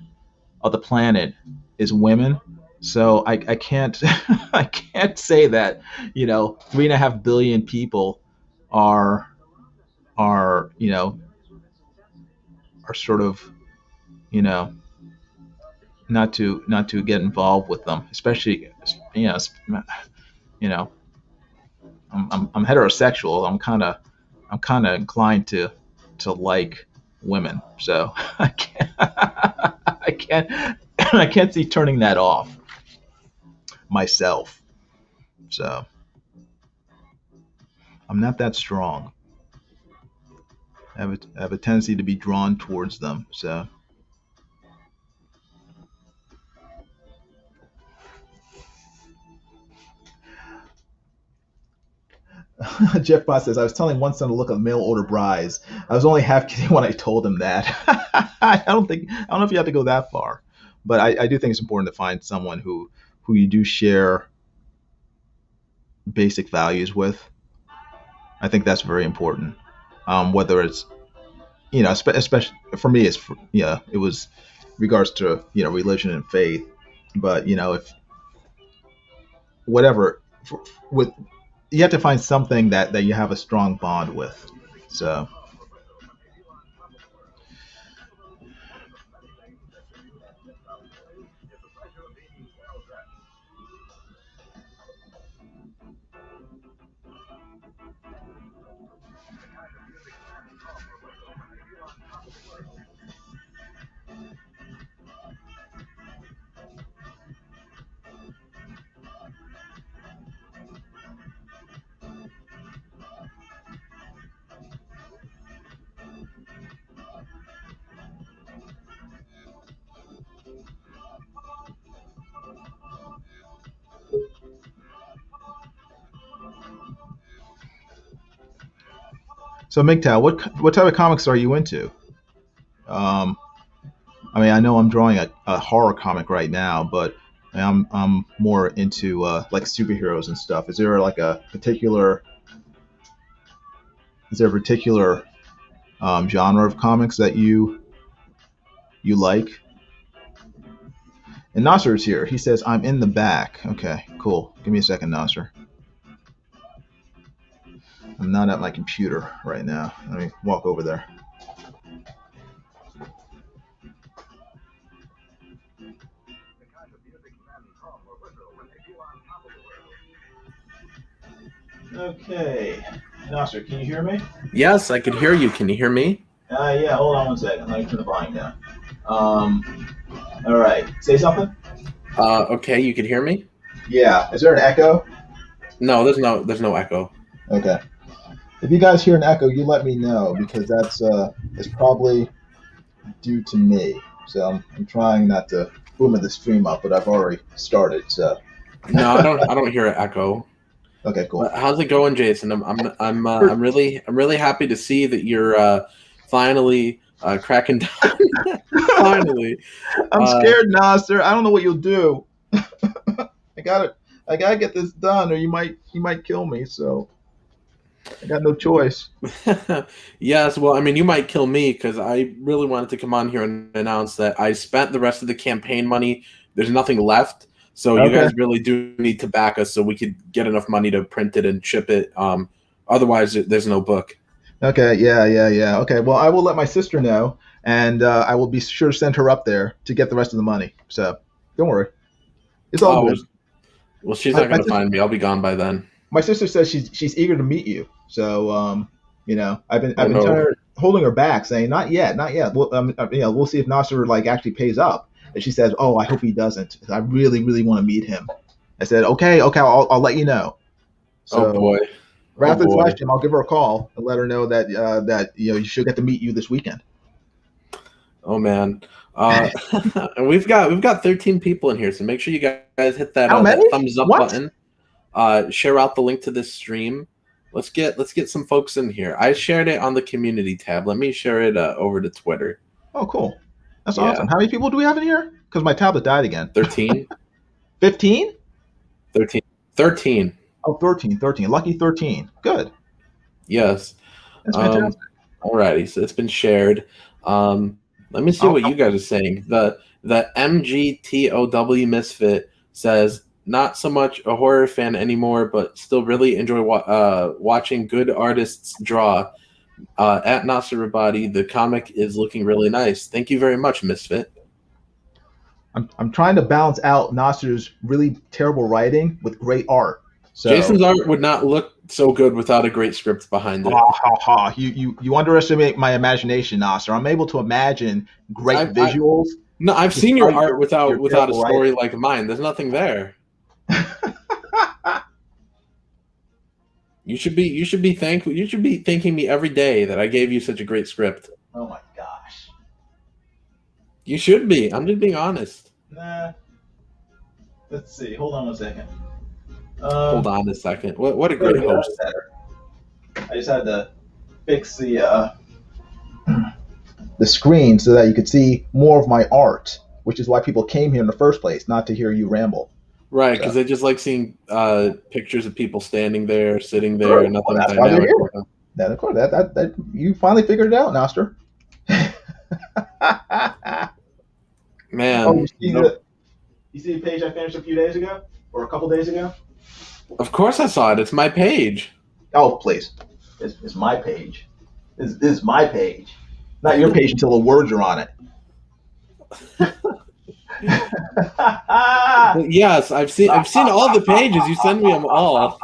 of the planet is women, so I can't I can't say that 3.5 billion people are are sort of you know not to get involved with them, especially you know I'm heterosexual. I'm kind of inclined to like women, so I can't I can't I can't see turning that off myself. So I'm not that strong. I have a tendency to be drawn towards them. So Jeff Boss says, I was telling one son to look at mail order brides. I was only half kidding when I told him that. I don't know if you have to go that far, but I do think it's important to find someone who you do share basic values with. I think that's very important. Whether it's especially for me, yeah, it was regards to religion and faith, but if whatever with you have to find something that you have a strong bond with. So MGTOW, what type of comics are you into? Um, I mean, I know I'm drawing a horror comic right now, but I'm more into like superheroes and stuff. Is there like a particular genre of comics that you like? And Nasser is here. He says, I'm in the back. Okay, cool. Give me a second, Nasser. I'm not at my computer right now. Let me walk over there. Okay. Nasser, can you hear me? Yes, I could hear you. Can you hear me? Yeah, hold on one second. Let me turn the volume down. All right. Say something? Okay, you could hear me? Yeah. Is there an echo? No, there's no echo. Okay. If you guys hear an echo, you let me know because that's it's probably due to me. So I'm trying not to boom the stream up, but I've already started. So No, I don't hear an echo. okay, cool. But how's it going, Jason? I'm really happy to see that you're finally cracking down. Finally. I'm scared, Nasser. I don't know what you'll do. I gotta get this done, or you might kill me. So I got no choice. Yes, well, I mean, you might kill me because I really wanted to come on here and announce that I spent the rest of the campaign money. There's nothing left, so you guys really do need to back us so we could get enough money to print it and ship it. Otherwise, there's no book. Okay, yeah. Okay, well, I will let my sister know, and I will be sure to send her up there to get the rest of the money. So don't worry, it's all good. Well, she's not going to find me. I'll be gone by then. My sister says she's eager to meet you. So I've been telling her, holding her back, saying not yet. Well, we'll see if Nasser like actually pays up. And she says, "Oh, I hope he doesn't. I really want to meet him." I said, "Okay, I'll let you know." So, oh boy. Right after this live stream, I'll give her a call and let her know that she'll get to meet you this weekend. Oh man. And we've got 13 people in here, so make sure you guys hit that, that thumbs up button. Share out the link to this stream. Let's get some folks in here. I shared it on the community tab. Let me share it over to Twitter. Oh, cool. That's awesome. How many people do we have in here? Because my tablet died again. 13. 15? 13. Oh, 13. Lucky 13. Good. Yes. That's fantastic. Alrighty, so it's been shared. Let me see what you guys are saying. The MGTOW Misfit says, not so much a horror fan anymore, but still really enjoy watching good artists draw. At Nasser Rabadi, the comic is looking really nice. Thank you very much, Misfit. I'm trying to balance out Nasser's really terrible writing with great art. So, Jason's art would not look so good without a great script behind it. You underestimate my imagination, Nasser. I'm able to imagine great visuals. I've seen your art without a story like mine. There's nothing there. You should be thankful. You should be thanking me every day that I gave you such a great script. Oh my gosh. You should be. I'm just being honest. Nah. Let's see. Hold on one second. Hold on a second. What a great host. I just had to fix the screen so that you could see more of my art, which is why people came here in the first place, not to hear you ramble. Right, because they just like seeing pictures of people standing there, sitting there, and nothing dynamic. That, of course, that you finally figured it out, Noster. Man, you see the page I finished a few days ago, or a couple days ago? Of course I saw it. It's my page. Oh, please. It's my page. This is my page. Not your page until the words are on it. Yes, I've seen all the pages. You send me them all.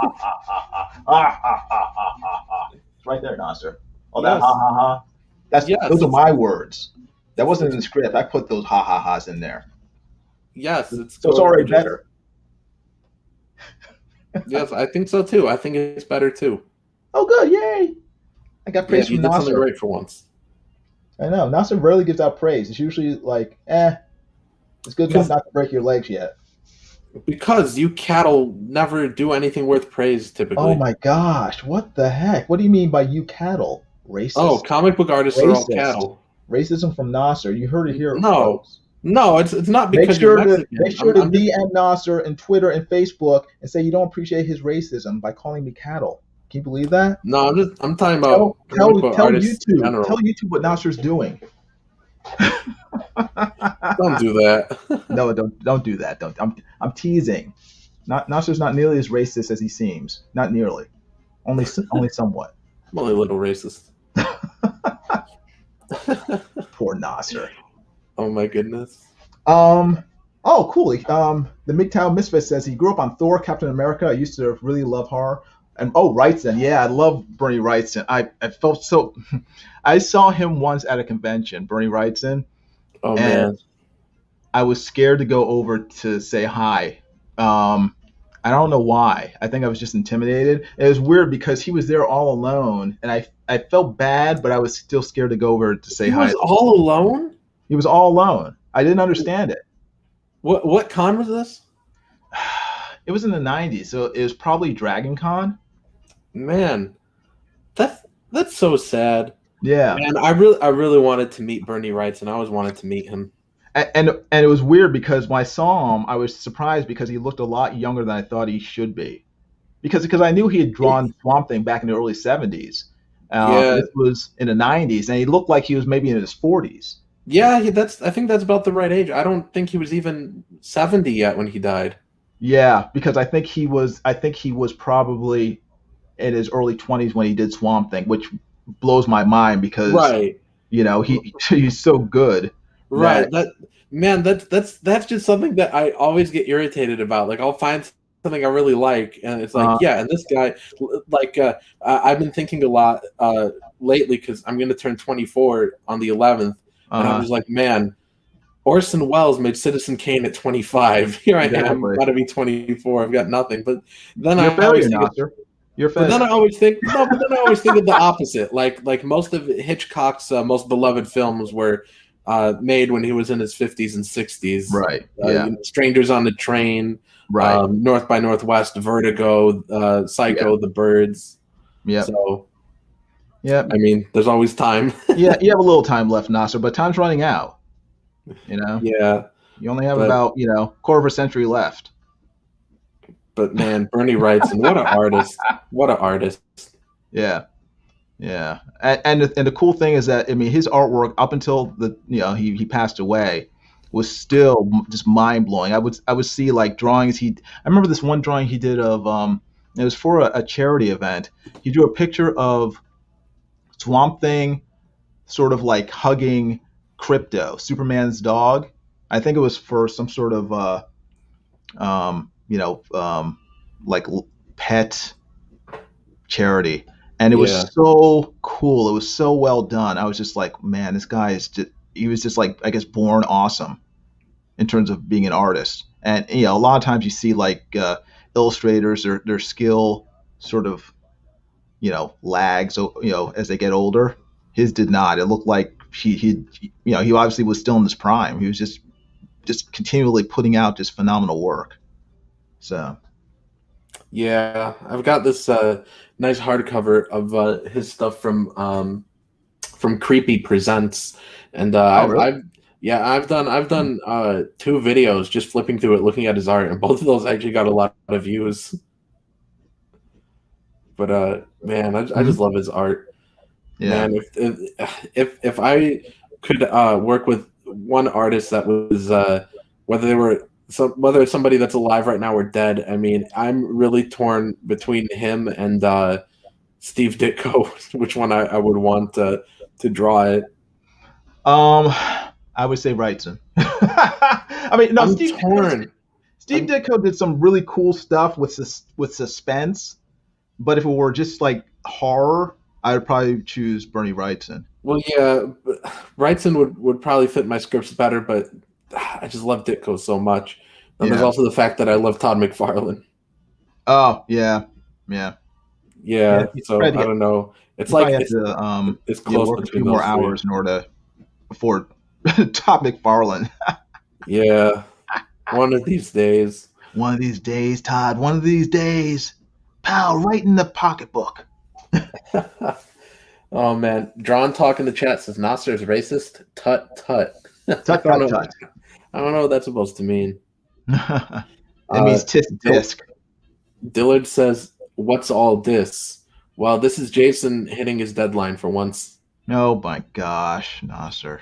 It's right there, Nasser. Oh, yes. That ha ha ha. Those are my words. That wasn't in the script. I put those ha ha ha's in there. Yes, it's already better. Yes, I think so too. I think it's better too. Oh, good! Yay! I got praise from Nasser. You did something great for once. I know. Nasser rarely gives out praise. It's usually like, it's good enough not to break your legs yet. Because you cattle never do anything worth praise, typically. Oh my gosh! What the heck? What do you mean by you cattle? Racist? Oh, comic book artists are all cattle. Racism from Nasser. You heard it here, No, folks. no, it's not Make because you're sure to Mexican. I'm just DM Nasser and Twitter and Facebook and say you don't appreciate his racism by calling me cattle. Can you believe that? no, I'm talking about quote unquote Tell artists in YouTube general. what Nasser's doing. Don't do that. No, don't do that. Don't. I'm teasing. Nasser's not nearly as racist as he seems. Not nearly. Only somewhat. I'm only a little racist. Poor Nasser. Oh my goodness. Oh, cool. The MGTOW Misfit says he grew up on Thor, Captain America. I used to really love horror. And Wrightson. Yeah, I love Bernie Wrightson. I felt so. I saw him once at a convention, Bernie Wrightson. Oh and man. I was scared to go over to say hi. I don't know why. I think I was just intimidated. It was weird because he was there all alone, and I felt bad, but I was still scared to go over to say He hi. was all alone? He was all alone. I didn't understand it. What con was this? It was in the 90s, so it was probably Dragon Con. Man, that's so sad. Yeah. Man, I really wanted to meet Bernie Wrightson, and I always wanted to meet him. And it was weird because when I saw him, I was surprised because he looked a lot younger than I thought he should be. Because I knew he had drawn Swamp Thing back in the early 70s. Yeah. This was in the 90s, and he looked like he was maybe in his 40s. Yeah, I think that's about the right age. I don't think he was even 70 yet when he died. Yeah, because I think he was probably in his early 20s when he did Swamp Thing, which blows my mind because Right. he's so good. Right. That's just something that I always get irritated about. Like I'll find something I really like, and it's like, yeah, and this guy, like, I've been thinking a lot lately because I'm going to turn 24 on the 11th, and I'm just like, man, Orson Welles made Citizen Kane at 25. Here I am, about to be 24. I've got nothing. But then I always think, but then I always think of the opposite. Like most of Hitchcock's most beloved films were made when he was in his 50s and 60s. Right. Yeah. Strangers on the Train. Right. North by Northwest, Vertigo, Psycho, The Birds. Yeah. So. Yeah. I mean, there's always time. Yeah, you have a little time left, Nasser, but time's running out. Yeah. You only have about quarter of a century left. But man, Bernie Wrightson, what an artist! What an artist! Yeah, yeah. And the cool thing is that his artwork up until he passed away was still just mind blowing. I would see like drawings. I remember this one drawing he did of it was for a charity event. He drew a picture of Swamp Thing, sort of like hugging Crypto, Superman's dog. I think it was for some sort of like pet charity, and it was so cool. It was so well done. I was just like, man, this guy he was just like, I guess, born awesome in terms of being an artist. And a lot of times you see like illustrators, their skill sort of lags as they get older. His did not. It looked like he obviously was still in his prime. He was just continually putting out just phenomenal work. So yeah, I've got this nice hardcover of his stuff from Creepy Presents, and really? I've done 2 videos just flipping through it, looking at his art, and both of those actually got a lot of views. But man, I just love his art. Yeah. Man, if I could work with one artist that was whether it's somebody that's alive right now or dead, I mean, I'm really torn between him and Steve Ditko, which one I would want to draw it. I would say Wrightson. I mean, no, I'm Steve torn. Steve Ditko did some really cool stuff with suspense, but if it were just like horror, I would probably choose Bernie Wrightson. Well, yeah, Wrightson would probably fit my scripts better, but I just love Ditko so much. And there's also the fact that I love Todd McFarlane. Oh, yeah. So I don't know. It's like it's close work between a few more hours in order to afford Todd McFarlane. Yeah. One of these days. One of these days, Todd. One of these days. Pal, right in the pocketbook. Oh man, Drawn Talk in the chat says Nasser is racist. Tut tut. I Tut don't tut know. tut. I don't know what that's supposed to mean. It means tisk tisk. Dillard says, "What's all this?" Well, this is Jason hitting his deadline for once. Oh my gosh, Nasser.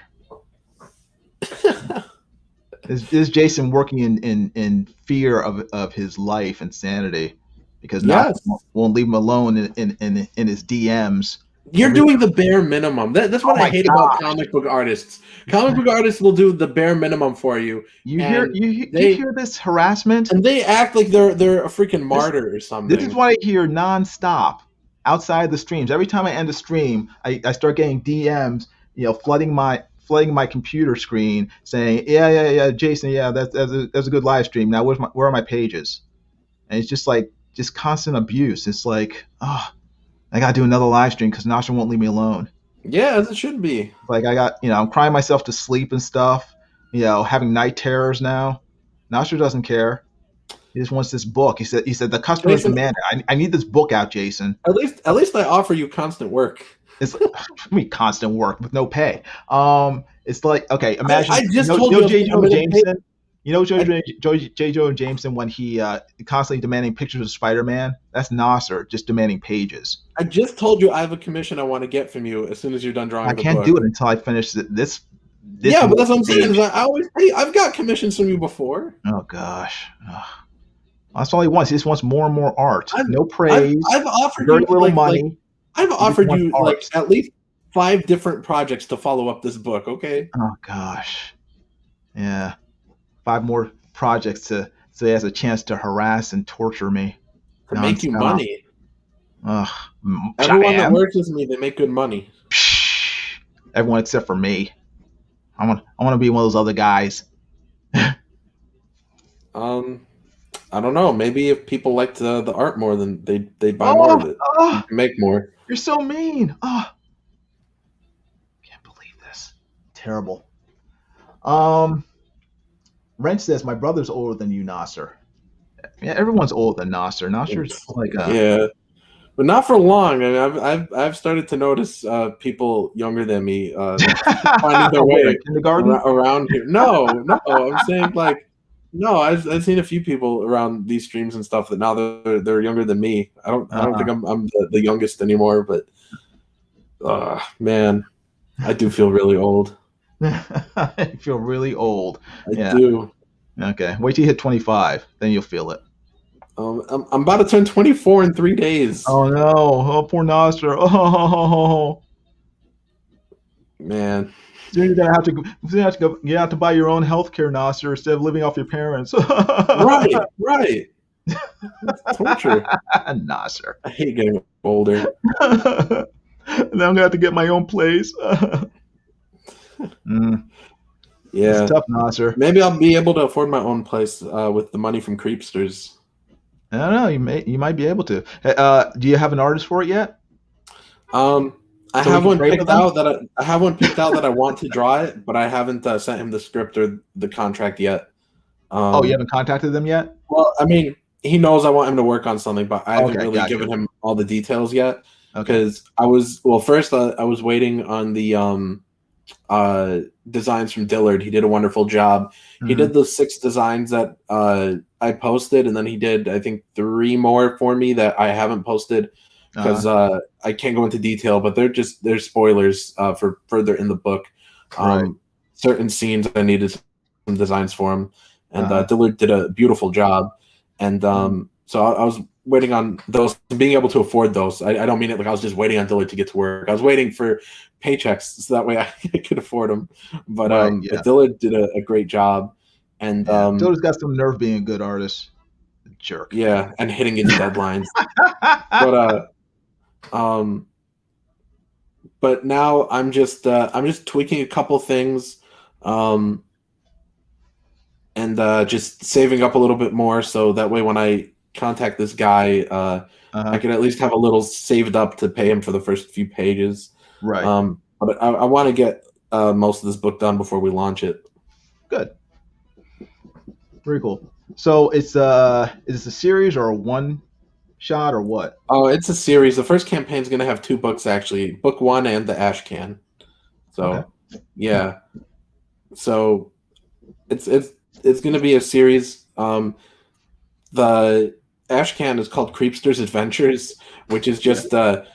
This is Jason working in fear of his life and sanity because Nasser Yes. won't leave him alone in his DMs. You're doing the bare minimum. That's what I hate about comic book artists. Comic book artists will do the bare minimum for you. You hear this harassment? And they act like they're a freaking martyr or something. This is what I hear nonstop outside the streams. Every time I end a stream, I start getting DMs, flooding my computer screen saying, yeah, Jason, yeah, that's a good live stream. Now where are my pages? And it's just constant abuse. It's like, oh, I gotta do another live stream because Nasha won't leave me alone. Yeah, as it should be. Like I'm crying myself to sleep and stuff. Having night terrors now. Nasha doesn't care. He just wants this book. He said the customers demand it. I need this book out, Jason. At least I offer you constant work. It's constant work with no pay. It's like, okay, imagine I just told you J. Jonah Jameson. J. Jonah Jameson when he constantly demanding pictures of Spider-Man. That's Nasser just demanding pages. I just told you I have a commission I want to get from you as soon as you're done drawing. I can't do it until I finish this. Yeah, but that's what I'm saying. I've got commissions from you before. Oh gosh. That's all he wants. He just wants more and more art. No praise. I've offered very you little money. I've offered you at least 5 different projects to follow up this book. Okay. Oh gosh. Yeah, 5 more projects so he has a chance to harass and torture me. To make you money. Everyone that works with me, they make good money. Everyone except for me. I want to be one of those other guys. I don't know. Maybe if people liked the art more, then they buy more of it. You can make more. You're so mean. Can't believe this. Terrible. Wrench says my brother's older than you, Nasser. Yeah, everyone's older than Nasser. Nasser's like yeah, but not for long. I mean, I've started to notice people younger than me finding their way kindergarten around here. No, I'm saying like. No, I've seen a few people around these streams and stuff that now they're younger than me. I don't think I'm the youngest anymore, but man, I do feel really old. I feel really old. I do. Okay, wait till you hit 25, then you'll feel it. I'm about to turn 24 in 3 days. Oh no! Oh, poor Nasser. Oh man. You're gonna have to get out to buy your own healthcare, Nasser, instead of living off your parents. Right. Torture. Nasser. I hate getting older. Now I'm gonna have to get my own place. Yeah, it's tough, Nasser. Maybe I'll be able to afford my own place with the money from Creepsters. I don't know. You might be able to. Do you have an artist for it yet? I have one picked out that I want to draw it, but I haven't sent him the script or the contract yet. You haven't contacted them yet? Well, I mean, he knows I want him to work on something, but I haven't really given him all the details yet. Because I was waiting on the designs from Dillard. He did a wonderful job. Mm-hmm. He did the 6 designs that I posted, and then he did, I think, 3 more for me that I haven't posted. Because I can't go into detail, but they're spoilers for further in the book. Right. Certain scenes I needed some designs for them, and Dillard did a beautiful job. And so I was waiting on those, being able to afford those. I don't mean it like I was just waiting on Dillard to get to work. I was waiting for paychecks so that way I could afford them. But but Dillard did a great job, and Dillard's got some nerve being a good artist. Jerk. Yeah, and hitting his deadlines. But now I'm just tweaking a couple things, and just saving up a little bit more so that way when I contact this guy, I can at least have a little saved up to pay him for the first few pages. Right. But I want to get most of this book done before we launch it. Good. Very cool. So is this a series or a one shot or what? Oh, it's a series. The first campaign is going to have 2 books actually, book 1 and the Ash Can. So, Okay. yeah. So it's going to be a series. The Ash Can is called Creepster's Adventures, which is just a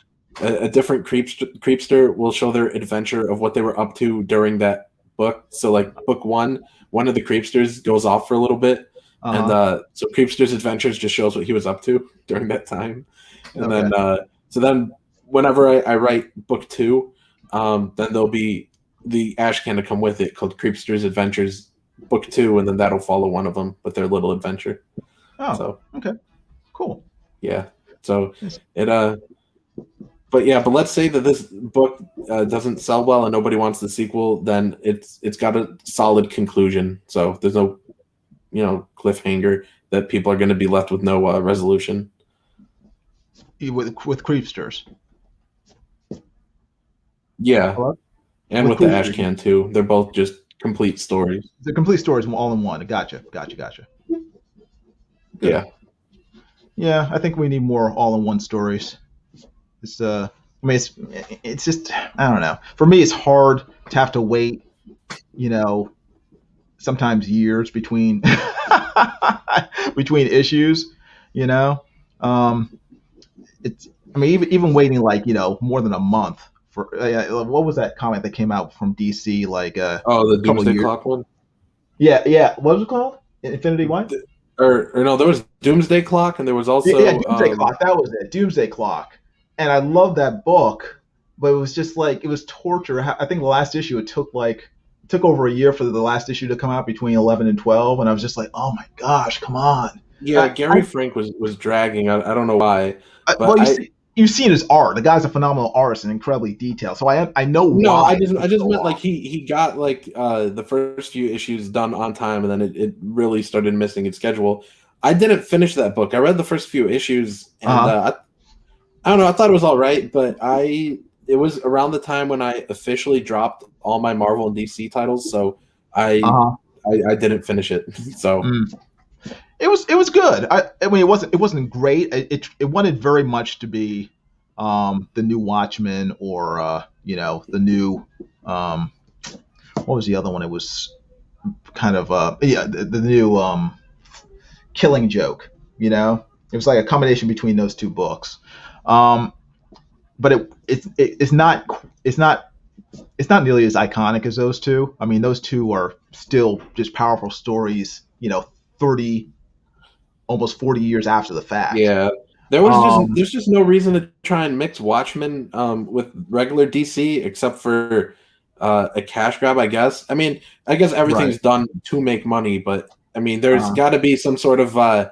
different creepster will show their adventure of what they were up to during that book. So, like book 1, one of the creepsters goes off for a little bit, and so Creepster's Adventures just shows what he was up to during that time. And then, so then, whenever I write book 2, then there'll be the Ash Can to come with it called Creepster's Adventures book 2, and then that'll follow one of them with their little adventure. Oh, so okay, cool. Yeah, so it but let's say that this book doesn't sell well and nobody wants the sequel, then it's got a solid conclusion. So there's no cliffhanger that people are going to be left with no resolution. With Creepsters. Yeah. Hello? And with the Ash Can too. They're both just complete stories. The complete stories all in one. Gotcha. Yeah. Yeah, I think we need more all-in-one stories. It's it's just, I don't know. For me, it's hard to have to wait, sometimes years between between issues. It's, even waiting like more than a month for what was that comic that came out from DC the Doomsday Clock one? Yeah. What was it called? Infinity what? Or no, there was Doomsday Clock, and there was also Doomsday Clock. That was it, Doomsday Clock. And I love that book, but it was just like it was torture. I think the last issue it took over a year for the last issue to come out between 11 and 12, and I was just like, oh my gosh, come on. Yeah, Gary Frank was dragging. I don't know why. You've seen his art. The guy's a phenomenal artist and incredibly detailed. So I know why. No, I just meant like he got the first few issues done on time, and then it really started missing its schedule. I didn't finish that book. I read the first few issues, and I don't know. I thought it was all right, but it was around the time when I officially dropped all my Marvel and DC titles, so I didn't finish it. So. It was good. I mean, it wasn't great. It wanted very much to be the new Watchmen or the new what was the other one? It was kind of the new Killing Joke. It was like a combination between those two books. But it's not nearly as iconic as those two. I mean, those two are still just powerful stories. 30. Almost 40 years after the fact. Yeah, there's just no reason to try and mix Watchmen with regular DC except for a cash grab, I guess. I mean, I guess everything's done to make money, but I mean, there's got to be some sort of. I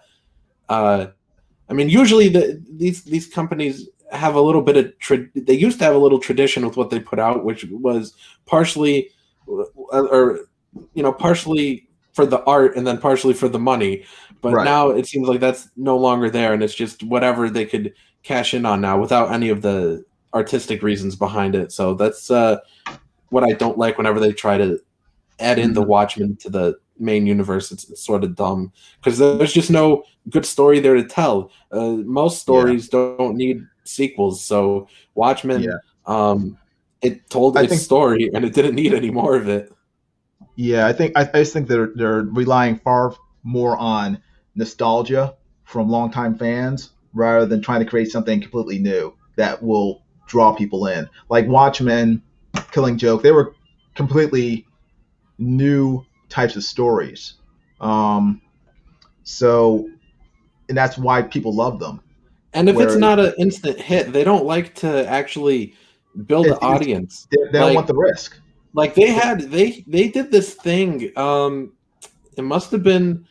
mean, usually these companies have a little bit of they used to have a little tradition with what they put out, which was partially partially for the art and then partially for the money. But now it seems like that's no longer there, and it's just whatever they could cash in on now without any of the artistic reasons behind it. So that's what I don't like whenever they try to add in the Watchmen to the main universe. It's sort of dumb because there's just no good story there to tell. Most stories don't need sequels. So Watchmen, it told its story, and it didn't need any more of it. Yeah, I just think they're relying far more on nostalgia from longtime fans rather than trying to create something completely new that will draw people in. Like Watchmen, Killing Joke, they were completely new types of stories. So, and that's why people love them. And if it's not an instant hit, they don't like to actually build an audience. They don't want the risk. Like they did this thing. It must have been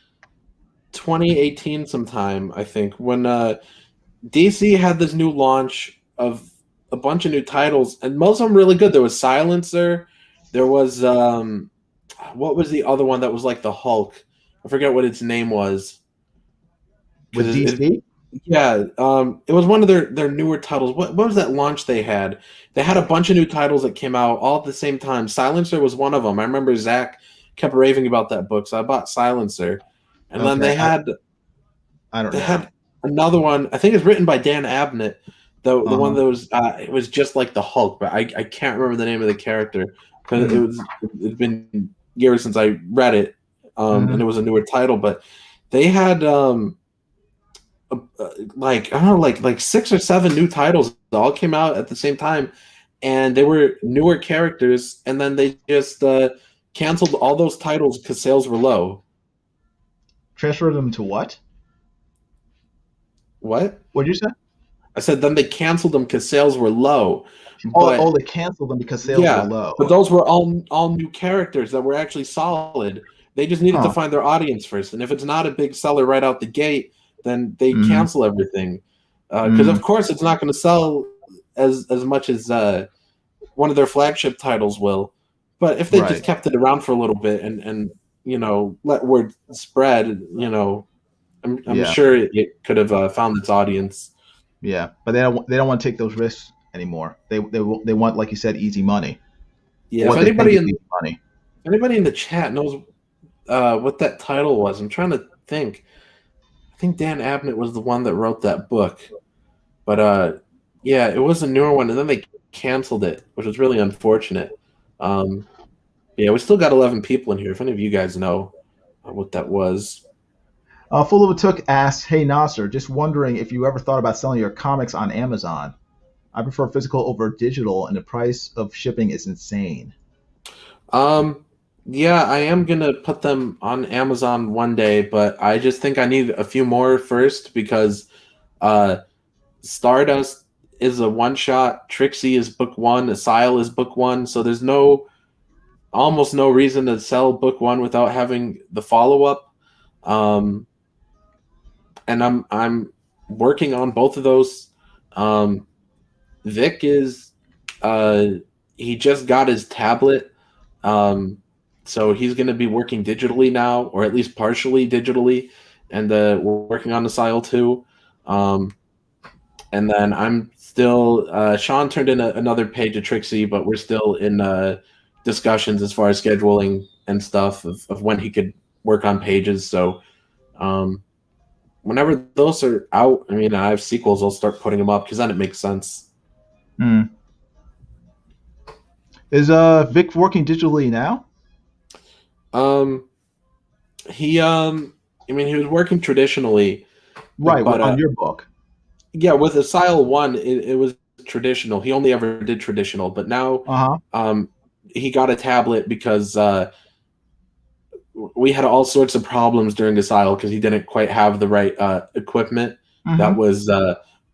2018 sometime, I think, when DC had this new launch of a bunch of new titles, and most of them really good. There was Silencer. There was what was the other one that was like the Hulk? I forget what its name was. With DC? It was one of their newer titles. What was that launch they had? They had a bunch of new titles that came out all at the same time. Silencer was one of them. I remember Zach kept raving about that book, so I bought Silencer. And then they had another one. I think it's written by Dan Abnett. The one Uh-huh. that was it was just like the Hulk, but I can't remember the name of the character because it's been years since I read it, and it was a newer title. But they had like I don't know, like 6 or 7 new titles that all came out at the same time, and they were newer characters, and then they just canceled all those titles because sales were low. Transfer them to what? What? What'd you say? I said then they canceled them because sales were low, Oh, but they canceled them because sales were yeah, low. but those were all new characters that were actually solid. They just needed to Huh. find their audience first, and if it's not a big seller right out the gate, then they Mhm. cancel everything. Because of course it's not going to sell as much as one of their flagship titles will. But if they just Right. kept it around for a little bit and let word spread, I'm Yeah. sure it could have found its audience. Yeah. But they don't want to take those risks anymore. They want, like you said, easy money. Yeah, Or if what they think anybody is in easy money. anybody in the chat knows what that title was, I'm trying to think. I think Dan Abnett was the one that wrote that book, but yeah, it was a newer one, and then they canceled it, which was really unfortunate. Yeah, we still got 11 people in here. If any of you guys know what that was. Full of a Took asks, "Hey Nasser, just wondering if you ever thought about selling your comics on Amazon. I prefer physical over digital, and the price of shipping is insane." Yeah, I am gonna put them on Amazon one day, but I just think I need a few more first because uh, Stardust is a one shot, Trixie is book one, Asile is book one, so there's almost no reason to sell book one without having the follow up. Um, and I'm working on both of those. Um, Vic is he just got his tablet, so he's going to be working digitally now, or at least partially digitally, and we're working on the Asile too. And then I'm still Sean turned in another page of Trixie, but we're still in discussions as far as scheduling and stuff of when he could work on pages. So whenever those are out, I mean, I have sequels, I'll start putting them up because then it makes sense. Is Vic working digitally now? He I mean, he was working traditionally, Right, but on your book. yeah, with Asile 1, it was traditional. He only ever did traditional, but now he got a tablet because we had all sorts of problems during Asile because he didn't quite have the right equipment that was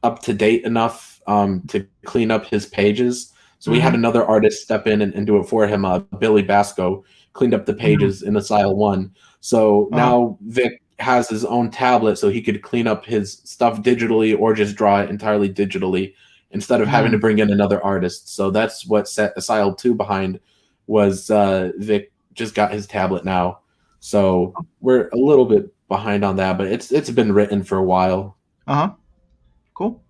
up to date enough to clean up his pages. So we had another artist step in and do it for him. Billy Basco cleaned up the pages in Asile 1. So now Vic has his own tablet so he could clean up his stuff digitally or just draw it entirely digitally instead of having to bring in another artist. So that's what set Asile 2 behind was Vic just got his tablet now. So we're a little bit behind on that, but it's been written for a while. Cool.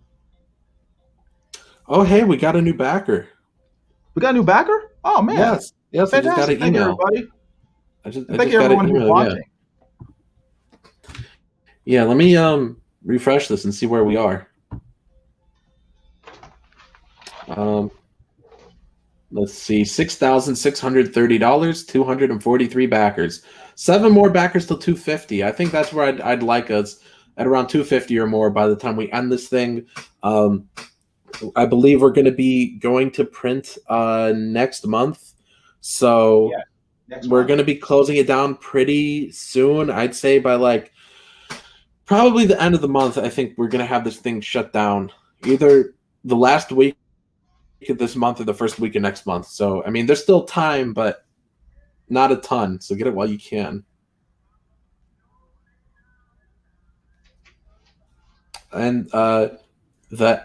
Oh, hey, we got a new backer. We got a new backer? Oh man. Yes. Fantastic. I just got an Thank you, email. everybody. I just Thank you, got an everyone who's email. watching. Yeah, let me refresh this and see where we are. Let's see, $6,630, 243 backers. 7 more backers till 250. I think that's where I'd like us at around 250 or more by the time we end this thing. I believe we're going to be going to print next month, so we're going to be closing it down pretty soon. I'd say by like probably the end of the month. I think we're going to have this thing shut down either the last week of this month or the first week of next month. So I mean, there's still time, but not a ton. So get it while you can. And the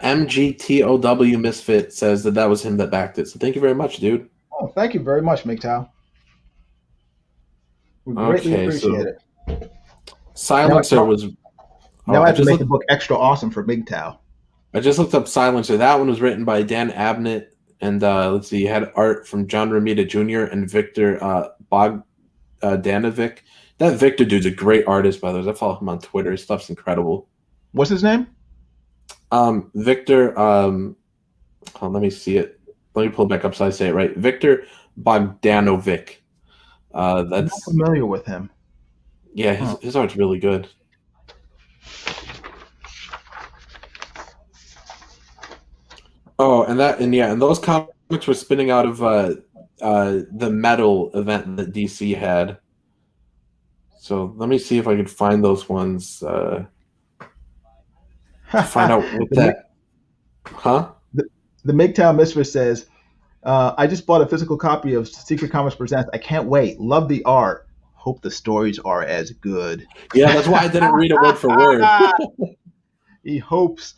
MGTOW Misfit says that was him that backed it. So thank you very much, dude. Oh, thank you very much, MGTOW. We greatly appreciate it. Silencer was. Now I have to make the book extra awesome for MGTOW. I just looked up Silencer. That one was written by Dan Abnett, and let's see, you had art from John Romita Jr. and Victor Bogdanovic. That Victor dude's a great artist, by the way. I follow him on Twitter. His stuff's incredible. What's his name? Victor. Let me see it. Let me pull it back up so I say it right. Victor Bogdanovic. I'm not That's familiar with him. yeah. Huh. His art's really good. Oh, and those comics were spinning out of the metal event that DC had. So let me see if I could find those ones to find out what the, that. Huh? the MGTOW Mistress says, I just bought a physical copy of Secret Comics Presents. I can't wait. Love the art. Hope the stories are as good. Yeah, that's why I didn't read it word for word. He hopes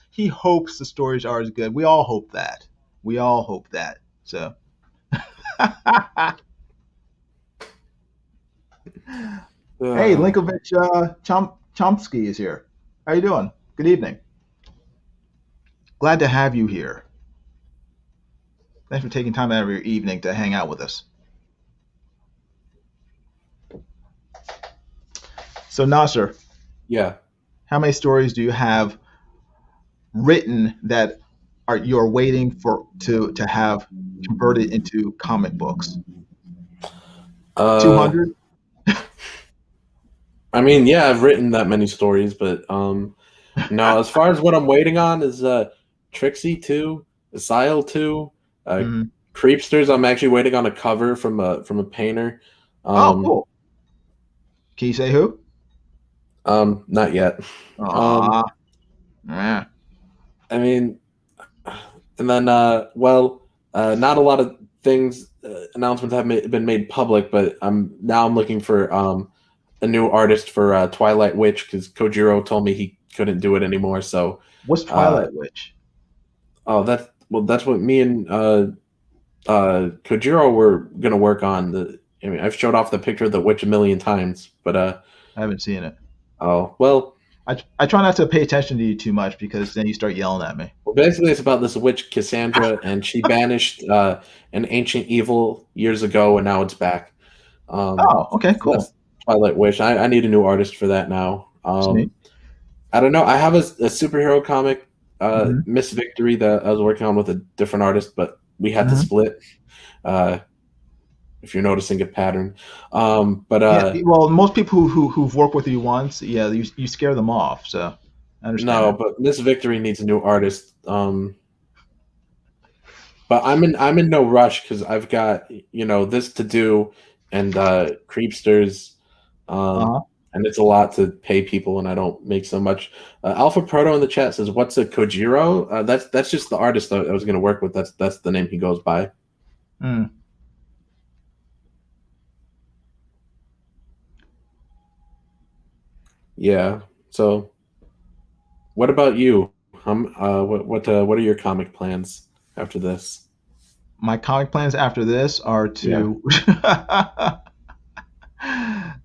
the stories are as good. We all hope that. We all hope that. So hey, Linkovich Chomsky is here. How you doing? Good evening. Glad to have you here. Thanks for taking time out of your evening to hang out with us. So Nasser, Yeah. how many stories do you have written that you're waiting for to have converted into comic books? 200? I mean, yeah, I've written that many stories, but no, as far as what I'm waiting on is Trixie 2, Asile 2, Mhm. Creepsters. I'm actually waiting on a cover from a painter. Oh, cool. Can you say who? Not yet. Aw. Yeah. I mean, and then not a lot of things announcements have been made public, but I'm looking for a new artist for Twilight Witch because Kojiro told me he couldn't do it anymore. So, What's uh, Twilight Witch? that's what me and Kojiro were gonna work on. I mean, I've showed off the picture of the witch a million times, but I haven't seen it. oh well. I try not to pay attention to you too much because then you start yelling at me. Well, basically, it's about this witch Cassandra, and she banished an ancient evil years ago, and now it's back. Oh, okay, So cool. that's Twilight Wish. I need a new artist for that now. Sneak. I don't know. I have a superhero comic, Mm-hmm. Miss Victory, that I was working on with a different artist, but we had to Mm-hmm. split. Uh, if you're noticing a pattern, but Yeah. Well, most people who've worked with you once, yeah, you scare them off. So I understand no, that. but Miss Victory needs a new artist. But I'm in no rush because I've got this to do and Creepsters, Uh-huh. and it's a lot to pay people, and I don't make so much. Alpha Proto in the chat says, "What's a Kojiro?" That's just the artist I was going to work with. That's the name he goes by. Mm. Yeah. So, what about you? What are your comic plans after this? My comic plans after this are Yeah. to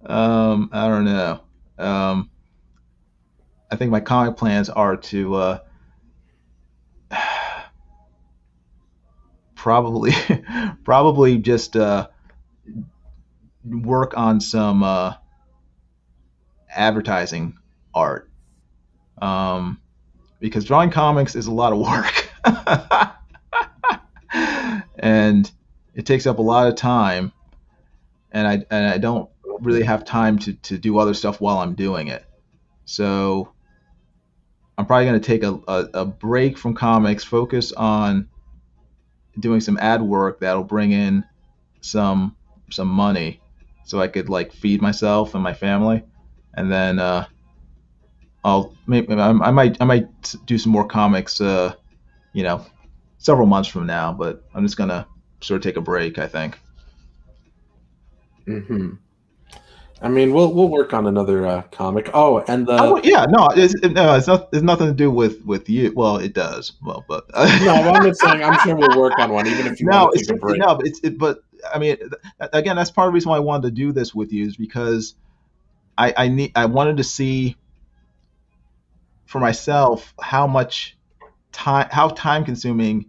I don't know. Um, I think my comic plans are to probably probably just work on some advertising art, because drawing comics is a lot of work, and it takes up a lot of time, and I don't really have time to do other stuff while I'm doing it. So I'm probably going to take a break from comics, focus on doing some ad work that'll bring in some money, so I could like feed myself and my family, and then I might do some more comics, you know, several months from now. But I'm just gonna sort of take a break, I think. Hmm. I mean, we'll work on another comic. Oh, and Yeah, no, it's nothing to do with you. Well, it does. Well, but no, I'm not saying. I'm sure we'll work on one, even if you no, want to take a break. no, but I mean, again, that's part of the reason why I wanted to do this with you is because I wanted to see for myself how time consuming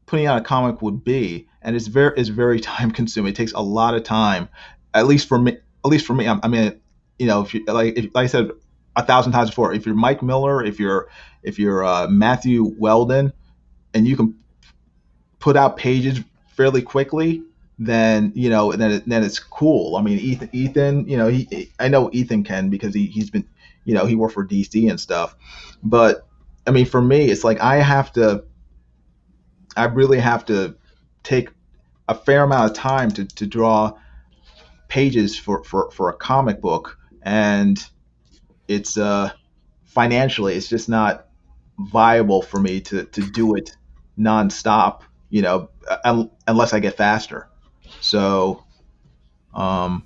putting out a comic would be, and it's very time consuming. It takes a lot of time, at least for me. I mean, if you, like I said, 1,000 times before. If you're Mike Miller, if you're Matthew Weldon, and you can put out pages fairly quickly, then then it's cool. I mean, Ethan, I know Ethan can because he's been, he worked for DC and stuff. But I mean, for me, it's like I really have to take a fair amount of time to draw pages for a comic book, and it's financially it's just not viable for me to do it nonstop, unless I get faster. So, with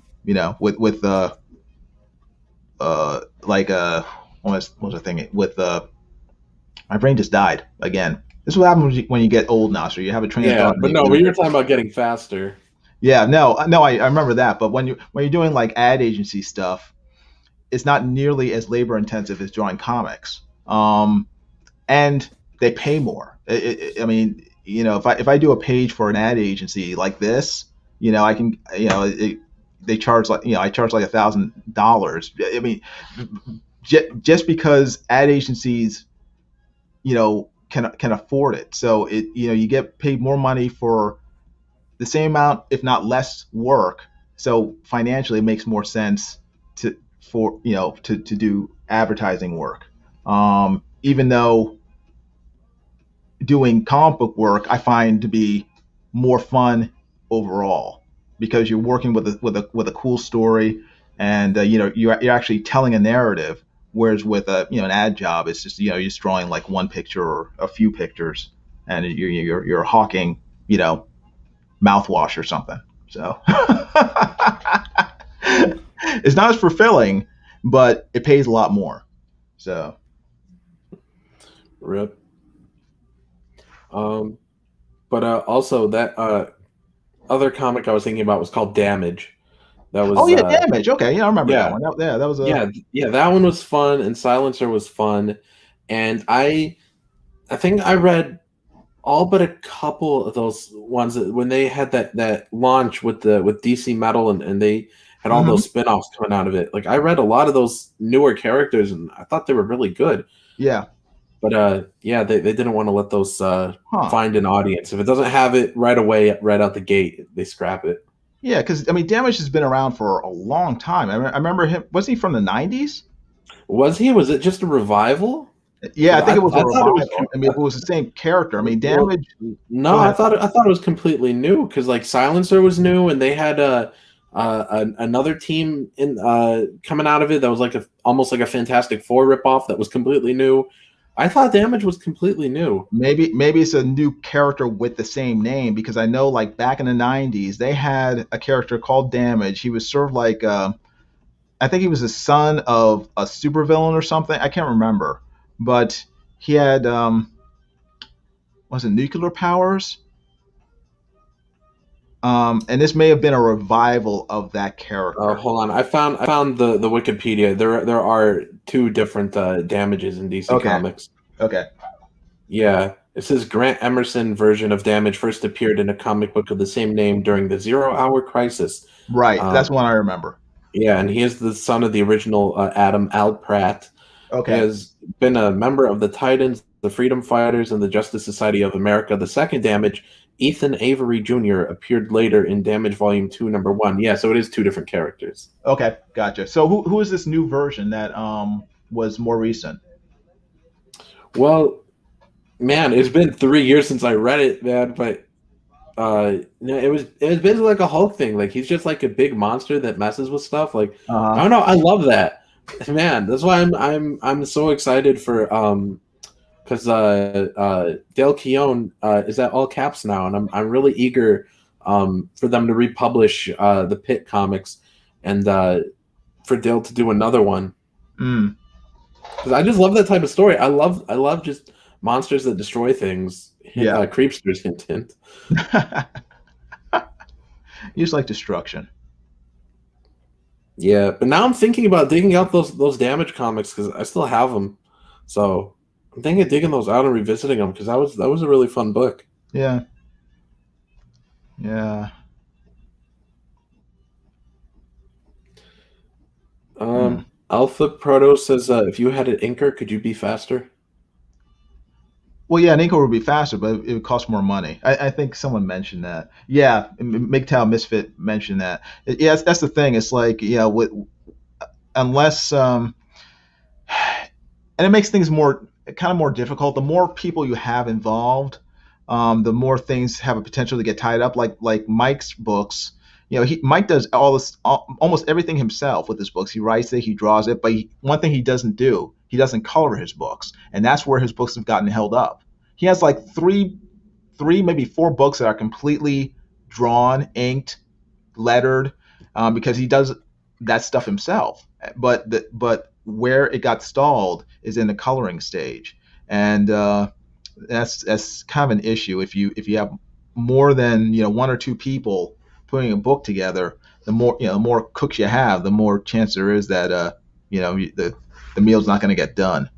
like what was I thinking? With my brain just died again. This is what happens when you get old now. So you have a train of thought. But no, but you're talking about getting faster. Yeah, no, I remember that. But when you're doing like ad agency stuff, it's not nearly as labor intensive as drawing comics. And they pay more. I mean, if I do a page for an ad agency like this, I can, they charge like, I charge like $1,000. I mean, just because ad agencies, can afford it. So you get paid more money for the same amount, if not less work. So financially, it makes more sense to do advertising work. Even though doing comic book work I find to be more fun overall, because you're working with a cool story, and you're actually telling a narrative. Whereas with an ad job, it's just you're just drawing like one picture or a few pictures, and you're hawking mouthwash or something. So it's not as fulfilling, but it pays a lot more. So Rip. But also that other comic I was thinking about was called Damage. That was Damage. Okay, I remember that one. That was that one was fun, and Silencer was fun, and I think I read all but a couple of those ones when they had that launch with DC Metal, and they had all those spin-offs coming out of it. Like I read a lot of those newer characters, and I thought they were really good. Yeah. But they didn't want to let those find an audience. If it doesn't have it right away, right out the gate, they scrap it. Yeah, because I mean, Damage has been around for a long time. I remember him. Was he from the 90s? Was he? Was it just a revival? Yeah, I think it was a revival. I mean, if it was the same character. I mean, Damage. No, I thought it was completely new, because like Silencer was new, and they had another team coming out of it that was like almost like a Fantastic Four ripoff that was completely new. I thought Damage was completely new. Maybe it's a new character with the same name, because I know like back in the 90s they had a character called Damage. He was sort of like I think he was the son of a supervillain or something. I can't remember, but he had was it nuclear powers? And this may have been a revival of that character. Oh, hold on. I found the Wikipedia. There are two different Damages in DC Comics. Okay. Yeah. It says Grant Emerson version of Damage first appeared in a comic book of the same name during the 0 Hour Crisis. Right. That's one I remember. Yeah, and he is the son of the original Adam Al Pratt. Okay. He has been a member of the Titans, the Freedom Fighters, and the Justice Society of America. The second Damage, Ethan Avery Jr., appeared later in Damage Volume 2, Number 1. Yeah, so it is two different characters. Okay, gotcha. So who is this new version that was more recent? Well, man, it's been 3 years since I read it, man, but it was basically like a Hulk thing. Like he's just like a big monster that messes with stuff. Like I don't know, I love that. Man, that's why I'm so excited for because Dale Keown is at all caps now, and I'm really eager for them to republish the Pit comics, and for Dale to do another one. Because I just love that type of story. I love just monsters that destroy things. Yeah, creepsters, hint hint. You just like destruction. Yeah, but now I'm thinking about digging out those Damage comics, because I still have them. So I'm thinking of digging those out and revisiting them, because that was a really fun book. Yeah. Yeah. Alpha Proto says, if you had an inker, could you be faster? Well, yeah, an inker would be faster, but it would cost more money. I think someone mentioned that. Yeah, MGTOW Misfit mentioned that. Yeah, that's the thing. It's like, yeah, unless and it makes things more difficult. The more people you have involved, the more things have a potential to get tied up. Like Mike's books, Mike does almost everything himself with his books. He writes it, he draws it, but one thing he doesn't do, he doesn't color his books, and that's where his books have gotten held up. He has like three, maybe four books that are completely drawn, inked, lettered, because he does that stuff himself. But where it got stalled is in the coloring stage, and that's kind of an issue. If you have more than one or two people putting a book together, the more cooks you have, the more chance there is that the meal's not going to get done.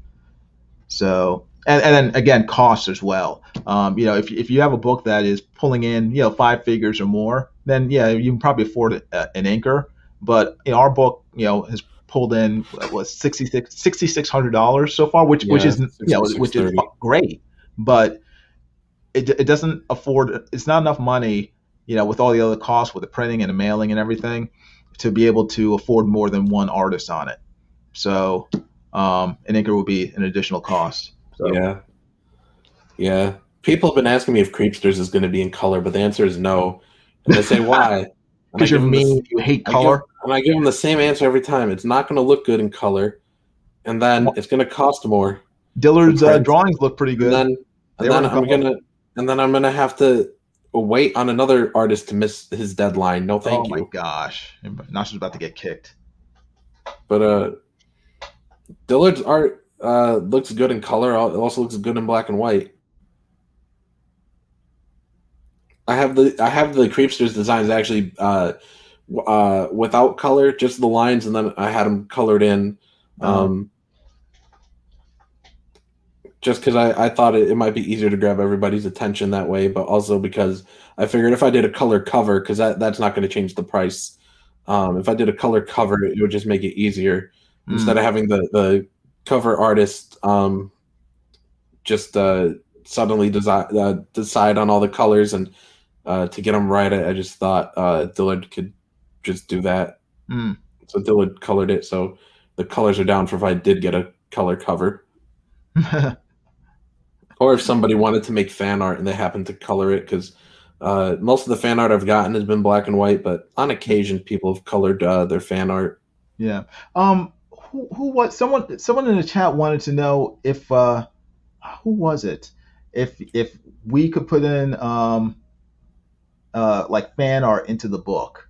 So, and then again, costs as well. If you have a book that is pulling in, five figures or more, then yeah, you can probably afford an anchor. But our book, has pulled in what $6,600 so far, which is which is great, but it doesn't afford. It's not enough money, with all the other costs with the printing and the mailing and everything, to be able to afford more than one artist on it. So an anchor would be an additional cost. So. Yeah. People have been asking me if Creepsters is going to be in color, but the answer is no. And they say why? Because you're mean. You hate color. I give them the same answer every time. It's not going to look good in color, and then it's going to cost more. Dillard's drawings look pretty good. And then I'm gonna have to wait on another artist to miss his deadline. No, thank you. Oh my gosh, Nasha's about to get kicked. But Dillard's art looks good in color. It also looks good in black and white. I have the Creepsters designs actually without color, just the lines, and then I had them colored in. Just because I thought it might be easier to grab everybody's attention that way, but also because I figured if I did a color cover, because that's not going to change the price. If I did a color cover, it would just make it easier instead of having the cover artist just suddenly decide on all the colors and to get them right. I just thought Dillard could just do that. So Dillard colored it, so the colors are down for if I did get a color cover. Or if somebody wanted to make fan art and they happen to color it, because most of the fan art I've gotten has been black and white, but on occasion people have colored their fan art. Yeah. Who was someone in the chat wanted to know if who was it? If we could put in like fan art into the book.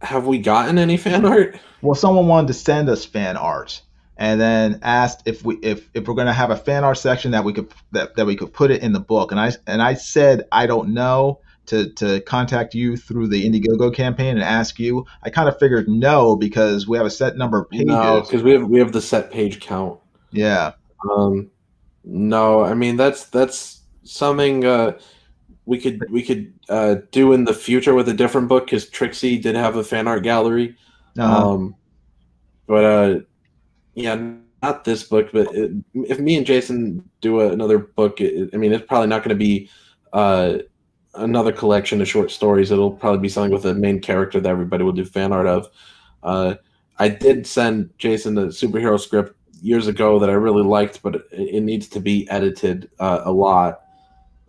Have we gotten any fan art? Well, someone wanted to send us fan art, and then asked if we're going to have a fan art section that we could put it in the book. And I said I don't know, to contact you through the Indiegogo campaign and ask you. I kind of figured no, because we have a set number of pages. No, because we have the set page count. Yeah. No, I mean that's something we could do in the future with a different book, because Trixie did have a fan art gallery. But yeah, not this book. But if me and Jason do another book, I mean, it's probably not going to be another collection of short stories. It'll probably be something with a main character that everybody will do fan art of. I did send Jason a superhero script years ago that I really liked, but it needs to be edited a lot.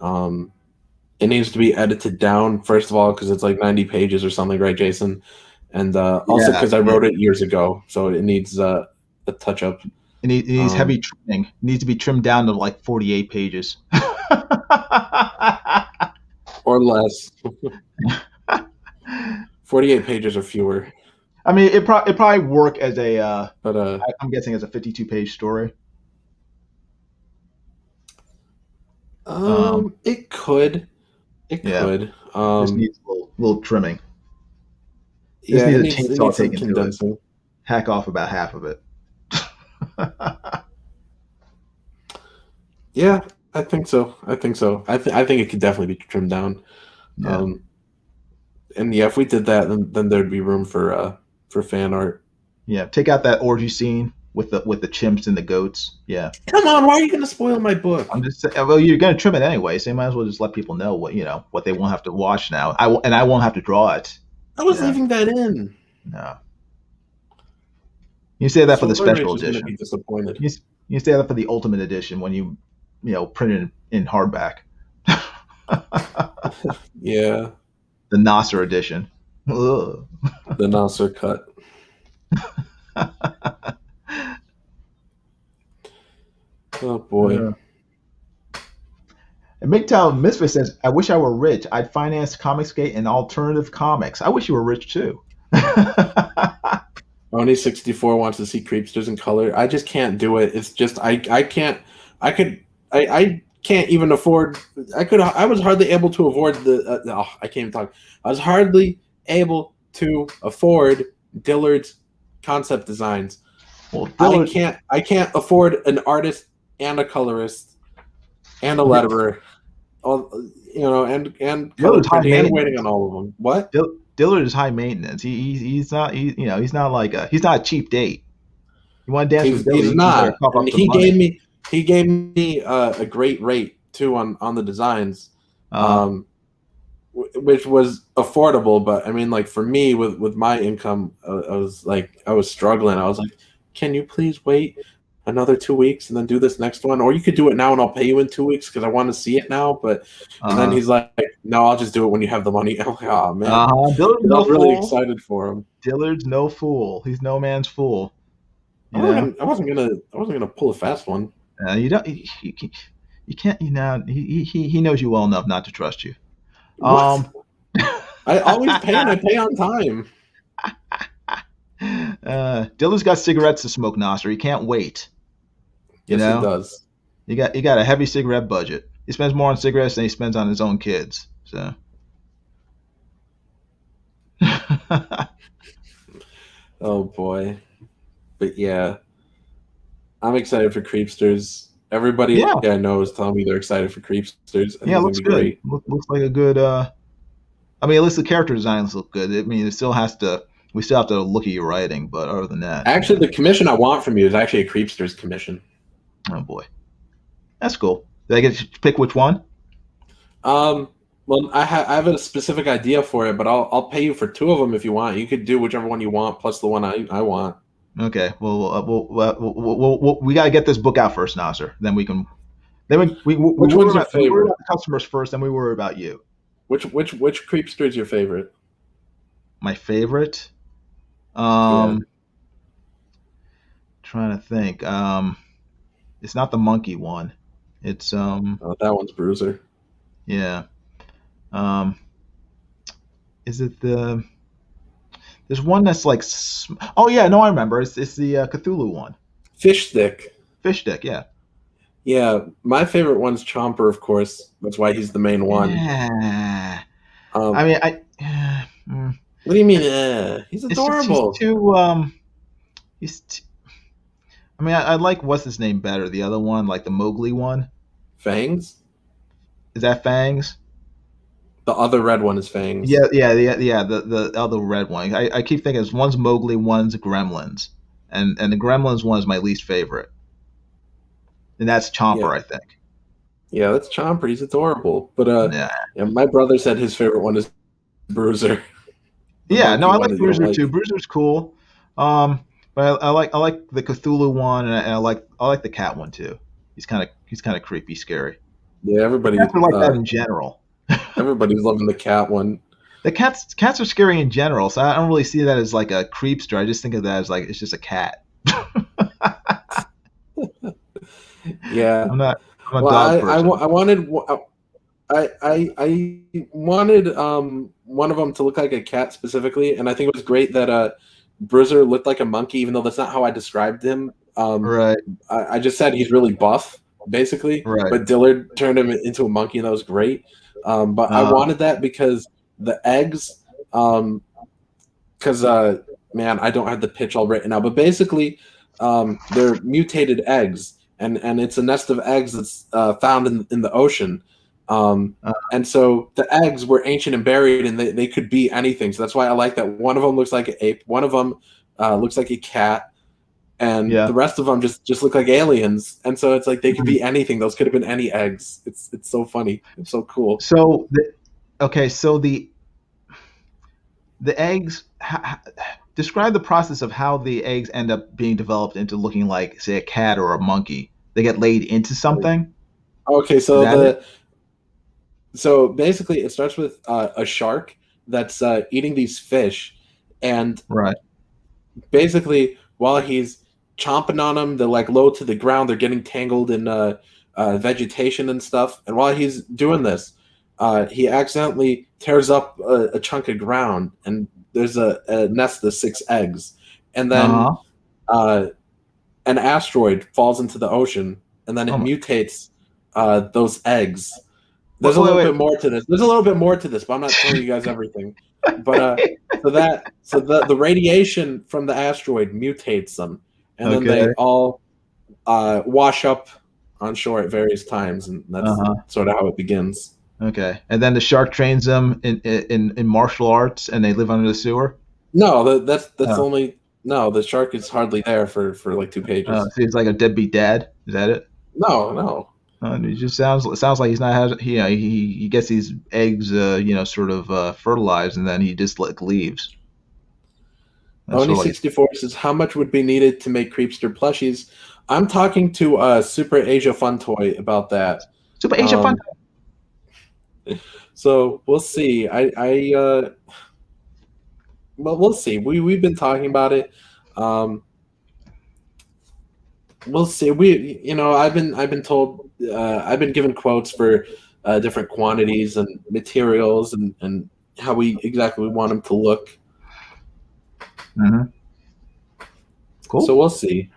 It needs to be edited down, first of all, because it's like 90 pages or something, right, Jason? And also because I wrote it years ago, so it needs a touch-up. It needs heavy trimming. It needs to be trimmed down to like 48 pages. Or less. 48 pages or fewer. I mean, it probably work as a, but I'm guessing as a 52-page story. It could. It could. Just needs a little trimming. Just needs a chainsaw taken to it. Hack off about half of it. Yeah, I think so. I think it could definitely be trimmed down. Yeah. And yeah, if we did that, then there'd be room for fan art. Yeah, take out that orgy scene with the chimps and the goats. Yeah, Come on, why are you gonna spoil my book? I'm just saying. Well, you're gonna trim it anyway, so you might as well just let people know what they won't have to watch now. I won't have to draw it. I was Yeah. leaving that in. No, you say that for the Spoiler special Racer's gonna edition. be disappointed. You say that for the ultimate edition when you print it in hardback. Yeah, The Nasser edition. Ugh. the Nasser cut. Oh boy. Yeah. And MGTOW Misfit says, I wish I were rich. I'd finance Comicsgate and alternative comics. I wish you were rich too. Oni64 wants to see Creepsters in color. I just can't do it. It's just I can't even afford. I was hardly able to afford I can't even talk. I was hardly able to afford Dillard's concept designs. Well, Dillard, I can't afford an artist and a colorist and a letterer. And color printing and waiting on all of them. What? Dillard is high maintenance. He's not he's not like he's not a cheap date. You want to dance with Dillard? He's not. And he gave me a great rate too on the designs, which was affordable. But I mean, like for me with my income, I was struggling. I was like, can you please wait another 2 weeks and then do this next one, or you could do it now and I'll pay you in 2 weeks because I want to see it now. But and then he's like, no, I'll just do it when you have the money. I'm like, oh man, I'm really excited for him. Dillard's no fool. He's no man's fool. I wasn't gonna pull a fast one. You don't. You can't. He knows you well enough not to trust you. I always pay and I pay on time. Dillard's got cigarettes to smoke, Nasser. He can't wait. He does. He got a heavy cigarette budget. He spends more on cigarettes than he spends on his own kids. So. Oh boy. But yeah, I'm excited for Creepsters. Everybody I know is telling me they're excited for Creepsters. Yeah, it looks good. Great. Looks like a good. I mean, at least the character designs look good. I mean, we still have to look at your writing, but other than that, actually, the commission I want from you is actually a Creepsters commission. Oh boy, that's cool. Did I get to pick which one? Well, I have a specific idea for it, but I'll pay you for 2 of them if you want. You could do whichever one you want plus the one I want. Okay. Well, we got to get this book out first, Nasser. Then we can. Which one's your favorite? We worry about the customers first, then we worry about you. Which Creepster is your favorite? My favorite? Trying to think. It's not the monkey one. It's Oh, that one's Bruiser. Yeah. Is it the? There's one that's like. Oh yeah, no, I remember. It's the Cthulhu one. Fish stick. Yeah. Yeah, my favorite one's Chomper, of course. That's why he's the main one. Yeah. I mean, what do you mean? He's adorable. I mean, I like what's his name better. The other one, like the Mowgli one. Fangs. Is that Fangs? The other red one is Fangs. Yeah. The other red one. I keep thinking one's Mowgli, one's Gremlins, and the Gremlins one is my least favorite. And that's Chomper, I think. Yeah, that's Chomper. He's adorable. But my brother said his favorite one is Bruiser. Yeah, no, I like Bruiser too. Bruiser's cool. But I like the Cthulhu one, and I like the cat one too. He's kind of creepy, scary. Yeah, everybody like that in general. Everybody's loving the cat one. The cats are scary in general, so I don't really see that as like a creepster. I just think of that as like it's just a cat. Yeah, I'm a dog person. I wanted one of them to look like a cat specifically, and I think it was great that Bruiser looked like a monkey, even though that's not how I described him. Right. I just said he's really buff, basically. Right. But Dillard turned him into a monkey, and that was great. But I wanted that because the eggs, man, I don't have the pitch all written out, but basically, they're mutated eggs. And it's a nest of eggs that's found in the ocean. And so the eggs were ancient and buried, and they could be anything. So that's why I like that. One of them looks like an ape. One of them looks like a cat, and Yeah. the rest of them just look like aliens. And so it's like they could be anything. Those could have been any eggs. It's so funny. It's so cool. So so the eggs. Describe the process of how the eggs end up being developed into looking like, say, a cat or a monkey. They get laid into something. Okay, so Is that it? so basically it starts with a shark that's eating these fish, and Right. basically while he's chomping on them, they're like low to the ground. They're getting tangled in vegetation and stuff. And while he's doing this, he accidentally tears up a chunk of ground, and there's a nest of 6 eggs. And then an asteroid falls into the ocean, and then it mutates those eggs. There's a little bit more to this. There's a little bit more to this, but I'm not telling you guys everything. But so the radiation from the asteroid mutates them, and then they all wash up on shore at various times, and that's sort of how it begins. Okay, and then the shark trains them in martial arts, and they live under the sewer. No, that's only the shark is hardly there for like 2 pages. So he's like a deadbeat dad. Is that it? No. It just sounds like he's not he gets these eggs sort of fertilized, and then he just leaves. Oni64 says, how much would be needed to make Creepster plushies? I'm talking to Super Asia Fun Toy about that. Super Asia Fun Toy. So we'll see. Well, we'll see. We've been talking about it. We'll see. I've been told, I've been given quotes for different quantities and materials and how we exactly want them to look. Mm-hmm. Cool. So we'll see.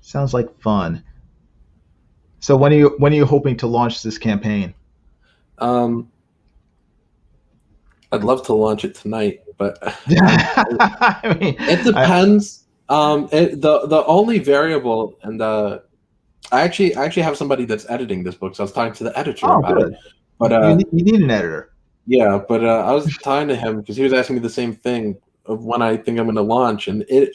Sounds like fun. So when are you hoping to launch this campaign? I'd love to launch it tonight, but I mean, it depends. The only variable, and I actually have somebody that's editing this book, so I was talking to the editor about it. But you need an editor. Yeah, but I was talking to him because he was asking me the same thing of when I think I'm going to launch, and it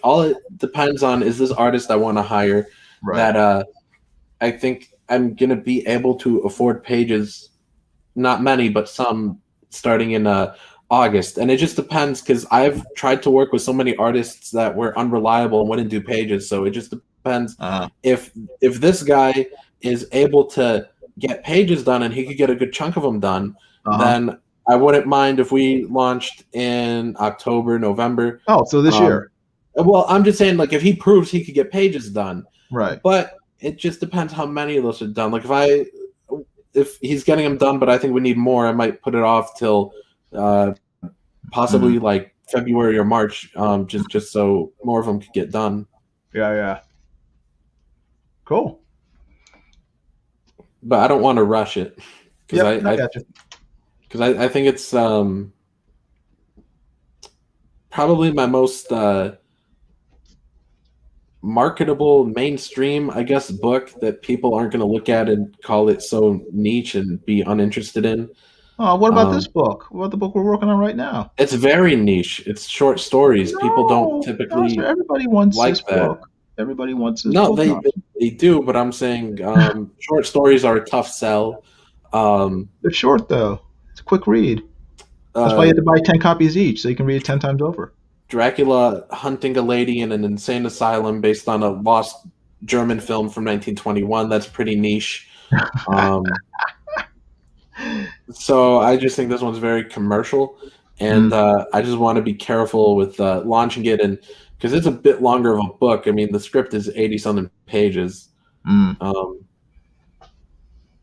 depends on, is this artist I want to hire that I think I'm going to be able to afford pages, not many, but some, starting in August. And it just depends, because I've tried to work with so many artists that were unreliable and wouldn't do pages. So it just depends if this guy is able to get pages done and he could get a good chunk of them done, then I wouldn't mind if we launched in October, November. Oh, so this year. Well, I'm just saying, like, if he proves he could get pages done. Right. But it just depends how many of those are done. Like, if he's getting them done, but I think we need more, I might put it off till possibly like February or March, just so more of them could get done. Yeah. Cool. But I don't want to rush it, because I got you. Because I think it's probably my most marketable, mainstream, I guess, book that people aren't going to look at and call it so niche and be uninterested in. Oh, what about this book? What about the book we're working on right now? It's very niche. It's short stories. People don't typically everybody wants like this that. book. Everybody wants this book. No, they do, but I'm saying short stories are a tough sell. They're short, though. It's a quick read. That's why you have to buy 10 copies each, so you can read it 10 times over. Dracula hunting a lady in an insane asylum based on a lost German film from 1921. That's pretty niche. So I just think this one's very commercial, and I just want to be careful with launching it, and because it's a bit longer of a book. I mean, the script is 80-something pages.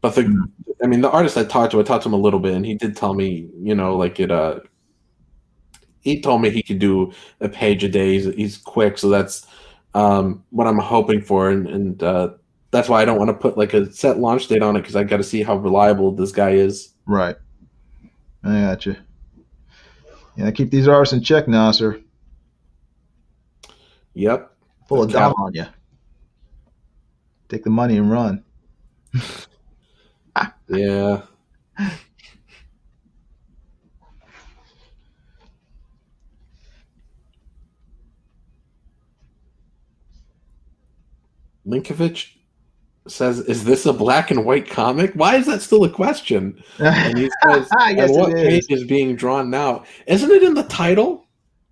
But the artist I talked to him a little bit, and he did tell me, he told me he could do a page a day. He's quick, so that's what I'm hoping for, and that's why I don't want to put like a set launch date on it, because I got to see how reliable this guy is. Right. I got you. Yeah, keep these artists in check, Nasser. Yep. Pull a dime on you. Take the money and run. Yeah. Linkovich says, "Is this a black and white comic? Why is that still a question?" And he says, "And Yes, it what page is. is being drawn now? Isn't it in the title?"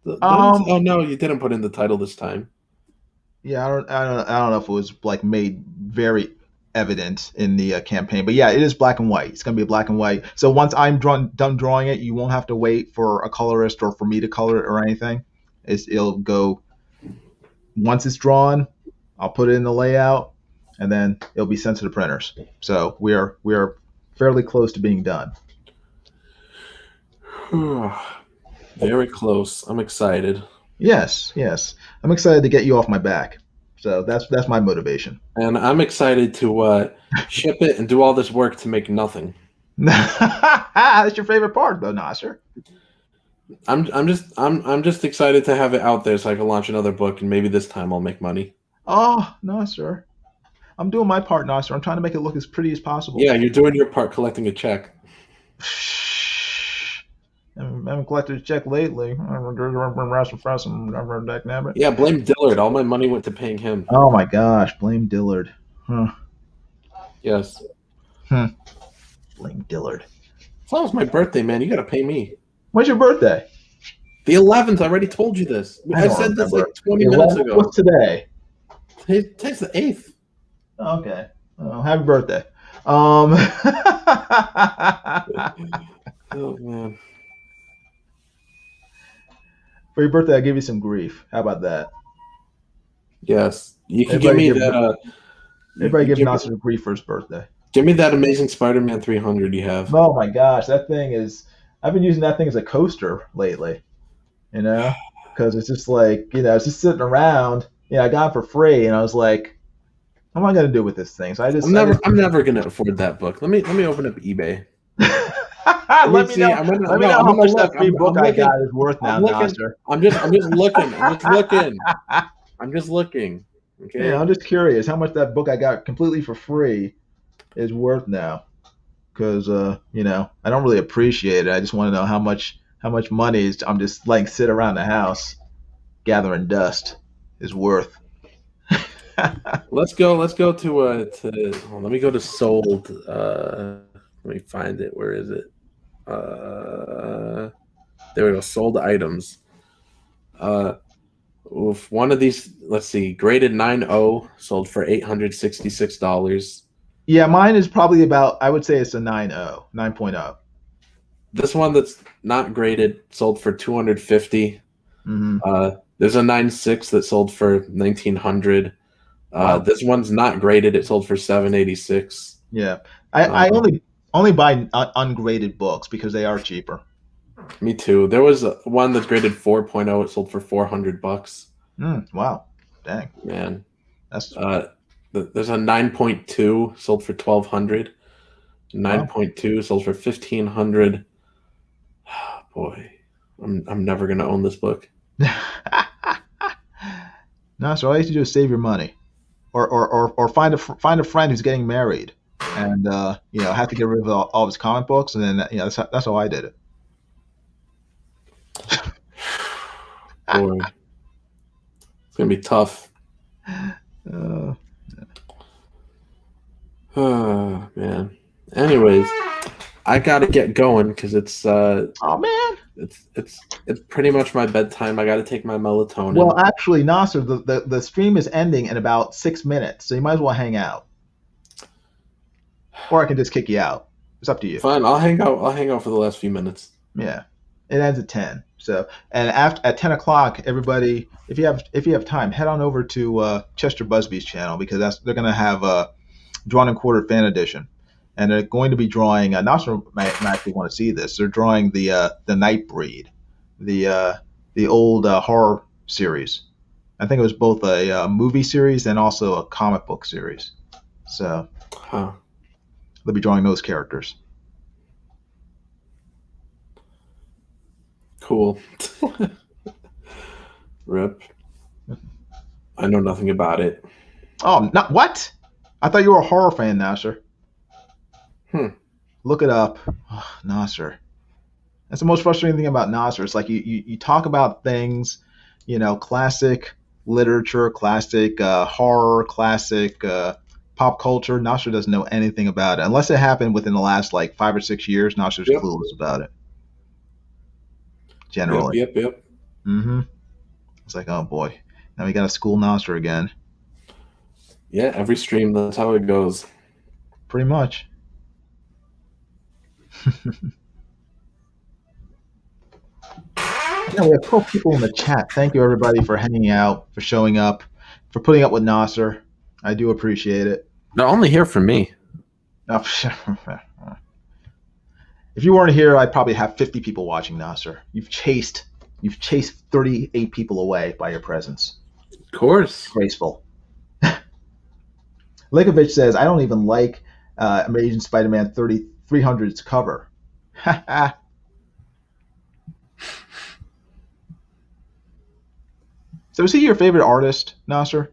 Oh no, you didn't put in the title this time. Yeah, I don't know if it was like made very evident in the campaign, but yeah, it is black and white. It's gonna be black and white. So once I'm done drawing it, you won't have to wait for a colorist or for me to color it or anything. It'll go once it's drawn. I'll put it in the layout, and then it'll be sent to the printers. So we are fairly close to being done. Very close. I'm excited. Yes, yes. I'm excited to get you off my back. So that's my motivation. And I'm excited to ship it and do all this work to make nothing. That's your favorite part, though, Nasser. I'm just excited to have it out there so I can launch another book and maybe this time I'll make money. Oh, Nasser. I'm doing my part, Nasser. I'm trying to make it look as pretty as possible. Yeah, you're doing your part collecting a check. I haven't collected a check lately. Yeah, blame Dillard. All my money went to paying him. Oh my gosh, blame Dillard. Huh. Yes. Blame Dillard. It's almost my birthday, man. You got to pay me. When's your birthday? The 11th. I already told you this. I said this like 20 minutes ago. What's today? Today's the 8th. Okay. Oh, happy birthday. Oh, man. For your birthday, I'll give you some grief. How about that? Yes. You can give me that. Everybody give Nasser grief for his birthday. Give me that Amazing Spider-Man 300 you have. Oh my gosh, that thing is. I've been using that thing as a coaster lately. You know, because it's just like it's just sitting around. I got it for free, and I was like, "What am I gonna do with this thing?" So I'm never gonna afford that book. Let me open up eBay. Let me know how much that free book I got is worth now, Nasser. I'm just looking. I'm just looking. Okay. Yeah, I'm just curious how much that book I got completely for free is worth now. Because I don't really appreciate it. I just want to know how much money I'm just like sit around the house gathering dust is worth. Let's go to let me go to sold. Let me find it. Where is it? There we go. Sold items. One of these, let's see, graded 9.0 sold for $866. Yeah, mine is probably I would say it's a 9.0, 9.0. This one that's not graded sold for $250. Mm-hmm. There's a 9.6 that sold for $1,900. Wow. This one's not graded. It sold for $786. Yeah, I only buy ungraded books because they are cheaper. Me too. There was one that's graded 4.0. It sold for $400. Wow, dang, man. That's there's a 9.2 sold for $1,200. 9.2 sold for $1,500. Boy, I'm never gonna own this book. No, so all you have to do is save your money, or find a friend who's getting married, and have to get rid of all of his comic books, and then that's how I did it. Boy, it's gonna be tough. Oh man. Anyways, I gotta get going because it's oh man, it's pretty much my bedtime. I gotta take my melatonin. Well, actually, Nasser, the stream is ending in about 6 minutes, so you might as well hang out, or I can just kick you out. It's up to you. Fine, I'll hang out. I'll hang out for the last few minutes. Yeah, it ends at 10. So, and at 10 o'clock, everybody, if you have time, head on over to Chester Busby's channel because they're gonna have Drawn and Quartered Fan Edition, and they're going to be drawing. Nasser might actually want to see this. They're drawing the Nightbreed, the old horror series. I think it was both a movie series and also a comic book series. So, they'll be drawing those characters. Cool. Rip. I know nothing about it. Oh, not what? I thought you were a horror fan, Nasser. Look it up. Oh, Nasser. That's the most frustrating thing about Nasser. It's like you talk about things, classic literature, classic horror, classic pop culture. Nasser doesn't know anything about it unless it happened within the last like 5 or 6 years. Nasser's Yep. clueless about it. Generally. Yep. Mm-hmm. It's like, oh boy, now we got to school Nasser again. Yeah, every stream, that's how it goes. Pretty much. We have 12 people in the chat. Thank you, everybody, for hanging out, for showing up, for putting up with Nasser. I do appreciate it. They're only here for me. If you weren't here, I'd probably have 50 people watching Nasser. You've chased 38 people away by your presence. Of course. Graceful. Likovich says, I don't even like Amazing Spider-Man 300's cover. So is he your favorite artist, Nasser?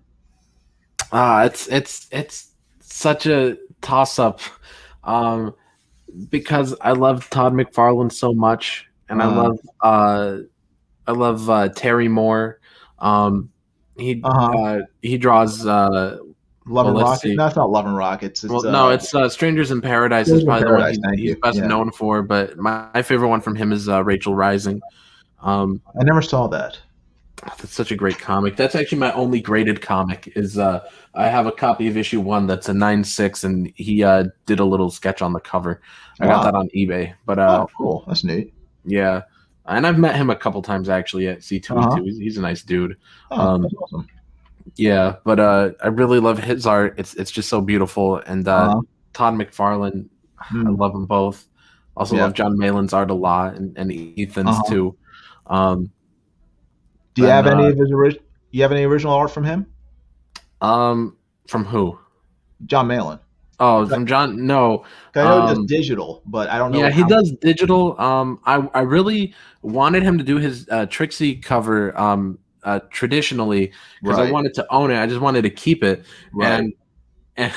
It's such a toss-up. Because I love Todd McFarlane so much, and I love Terry Moore. He draws Love and Rocket. No, it's not Love and Rockets. It's Strangers in Paradise. Is probably the one he's best known for. But my favorite one from him is Rachel Rising. I never saw that. That's such a great comic. That's actually my only graded comic. Is I have a copy of issue 1 that's a 9.6, and he did a little sketch on the cover. I got that on eBay. But cool. That's neat. Yeah, and I've met him a couple times actually at C2E2. He's a nice dude. That's awesome. Yeah, but I really love his art. It's just so beautiful. And Todd McFarlane, I love them both. Also love John Malin's art a lot, and Ethan's too. Do you have any of his original art from him? From who? John Malin. Oh, from John? No. I know he does digital, but I don't know. Yeah, he does digital. I really wanted him to do his Trixie cover traditionally because I wanted to own it. I just wanted to keep it. Right. And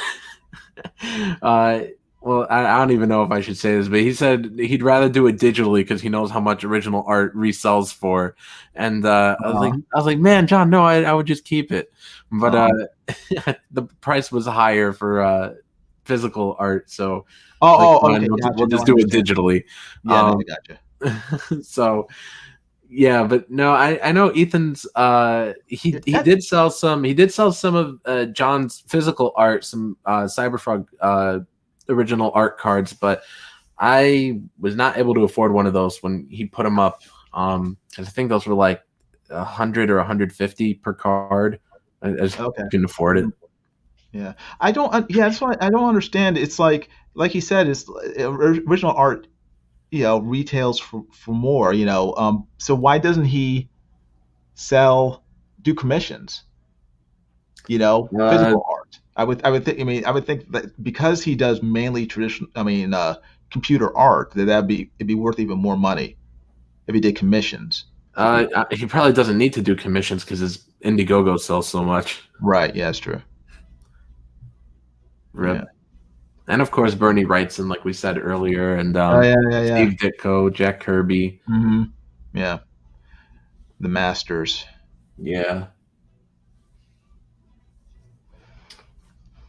well, I don't even know if I should say this, but he said he'd rather do it digitally because he knows how much original art resells for. And I was like, man, John, no, I would just keep it. But the price was higher for physical art, so okay, we'll just do it digitally. Yeah, I gotcha. So yeah, but no, I know Ethan's he did sell some of John's physical art, some Cyberfrog original art cards, but I was not able to afford one of those when he put them up. I think those were like 100 or 150 per card. I just couldn't afford it. Yeah, I don't. Yeah, that's why I don't understand. It's like he said, it's original art, retails for more. So why doesn't he do commissions? Physical art. I would think. I would think that because he does mainly traditional. Computer art. It'd be worth even more money if he did commissions. He probably doesn't need to do commissions because his Indiegogo sells so much. Right. Yeah, that's true. Rip. Yeah. And of course, Bernie Wrightson, like we said earlier, and Steve Ditko, Jack Kirby. Mm-hmm. Yeah. The Masters. Yeah.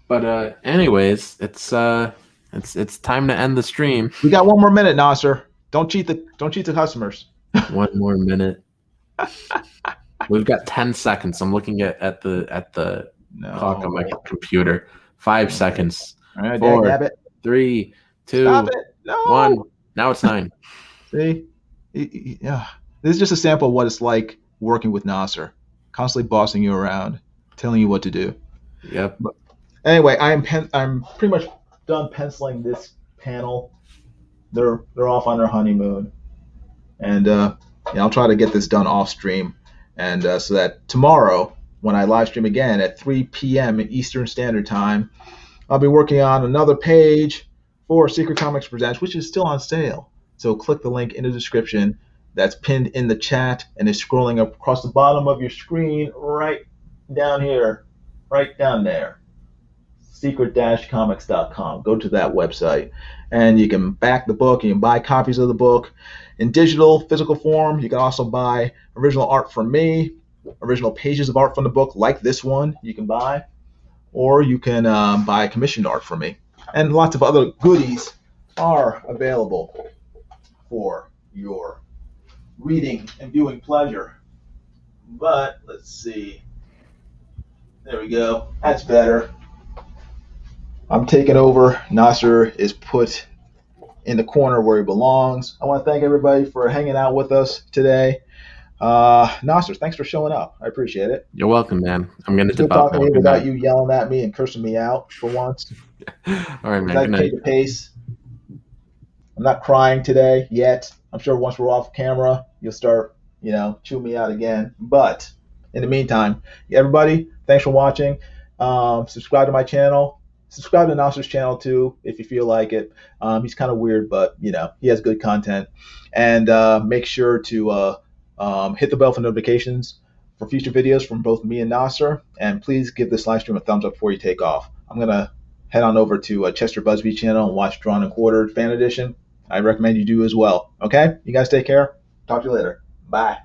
But anyways, it's time to end the stream. We got 1 more minute, Nasser. Don't cheat the customers. 1 more minute. We've got 10 seconds. I'm looking at the clock on my computer. 5 seconds. All right, 4, 3, 2, 1. Now it's 9. See? Yeah. This is just a sample of what it's like working with Nasser. Constantly bossing you around, telling you what to do. Yep. But anyway, I'm pretty much done penciling this panel. They're off on their honeymoon. And I'll try to get this done off stream. And so that tomorrow, when I live stream again at 3 p.m. Eastern Standard Time, I'll be working on another page for Secret Comics Presents, which is still on sale. So click the link in the description that's pinned in the chat and is scrolling up across the bottom of your screen right down here, right down there. secret-comics.com. Go to that website, and you can back the book. You can buy copies of the book in digital, physical form. You can also buy original art from me, original pages of art from the book, like this one. You can buy, or you can buy commissioned art from me, and lots of other goodies are available for your reading and viewing pleasure. But let's see. There we go. That's better. I'm taking over. Nasser is put in the corner where he belongs. I want to thank everybody for hanging out with us today. Nasser, thanks for showing up. I appreciate it. You're welcome, man. I'm going to It's good dip out talking now. to you Good without night. you yelling at me and cursing me out for once. All right, man. I Good night. paid the pace. I'm not crying today yet. I'm sure once we're off camera, you'll start, chew me out again. But in the meantime, everybody, thanks for watching. Subscribe to my channel. Subscribe to Nasser's channel too, if you feel like it. He's kind of weird, but he has good content. And make sure to hit the bell for notifications for future videos from both me and Nasser. And please give this live stream a thumbs up before you take off. I'm gonna head on over to Chester Busby's channel and watch Drawn and Quartered Fan Edition. I recommend you do as well. Okay? You guys take care. Talk to you later. Bye.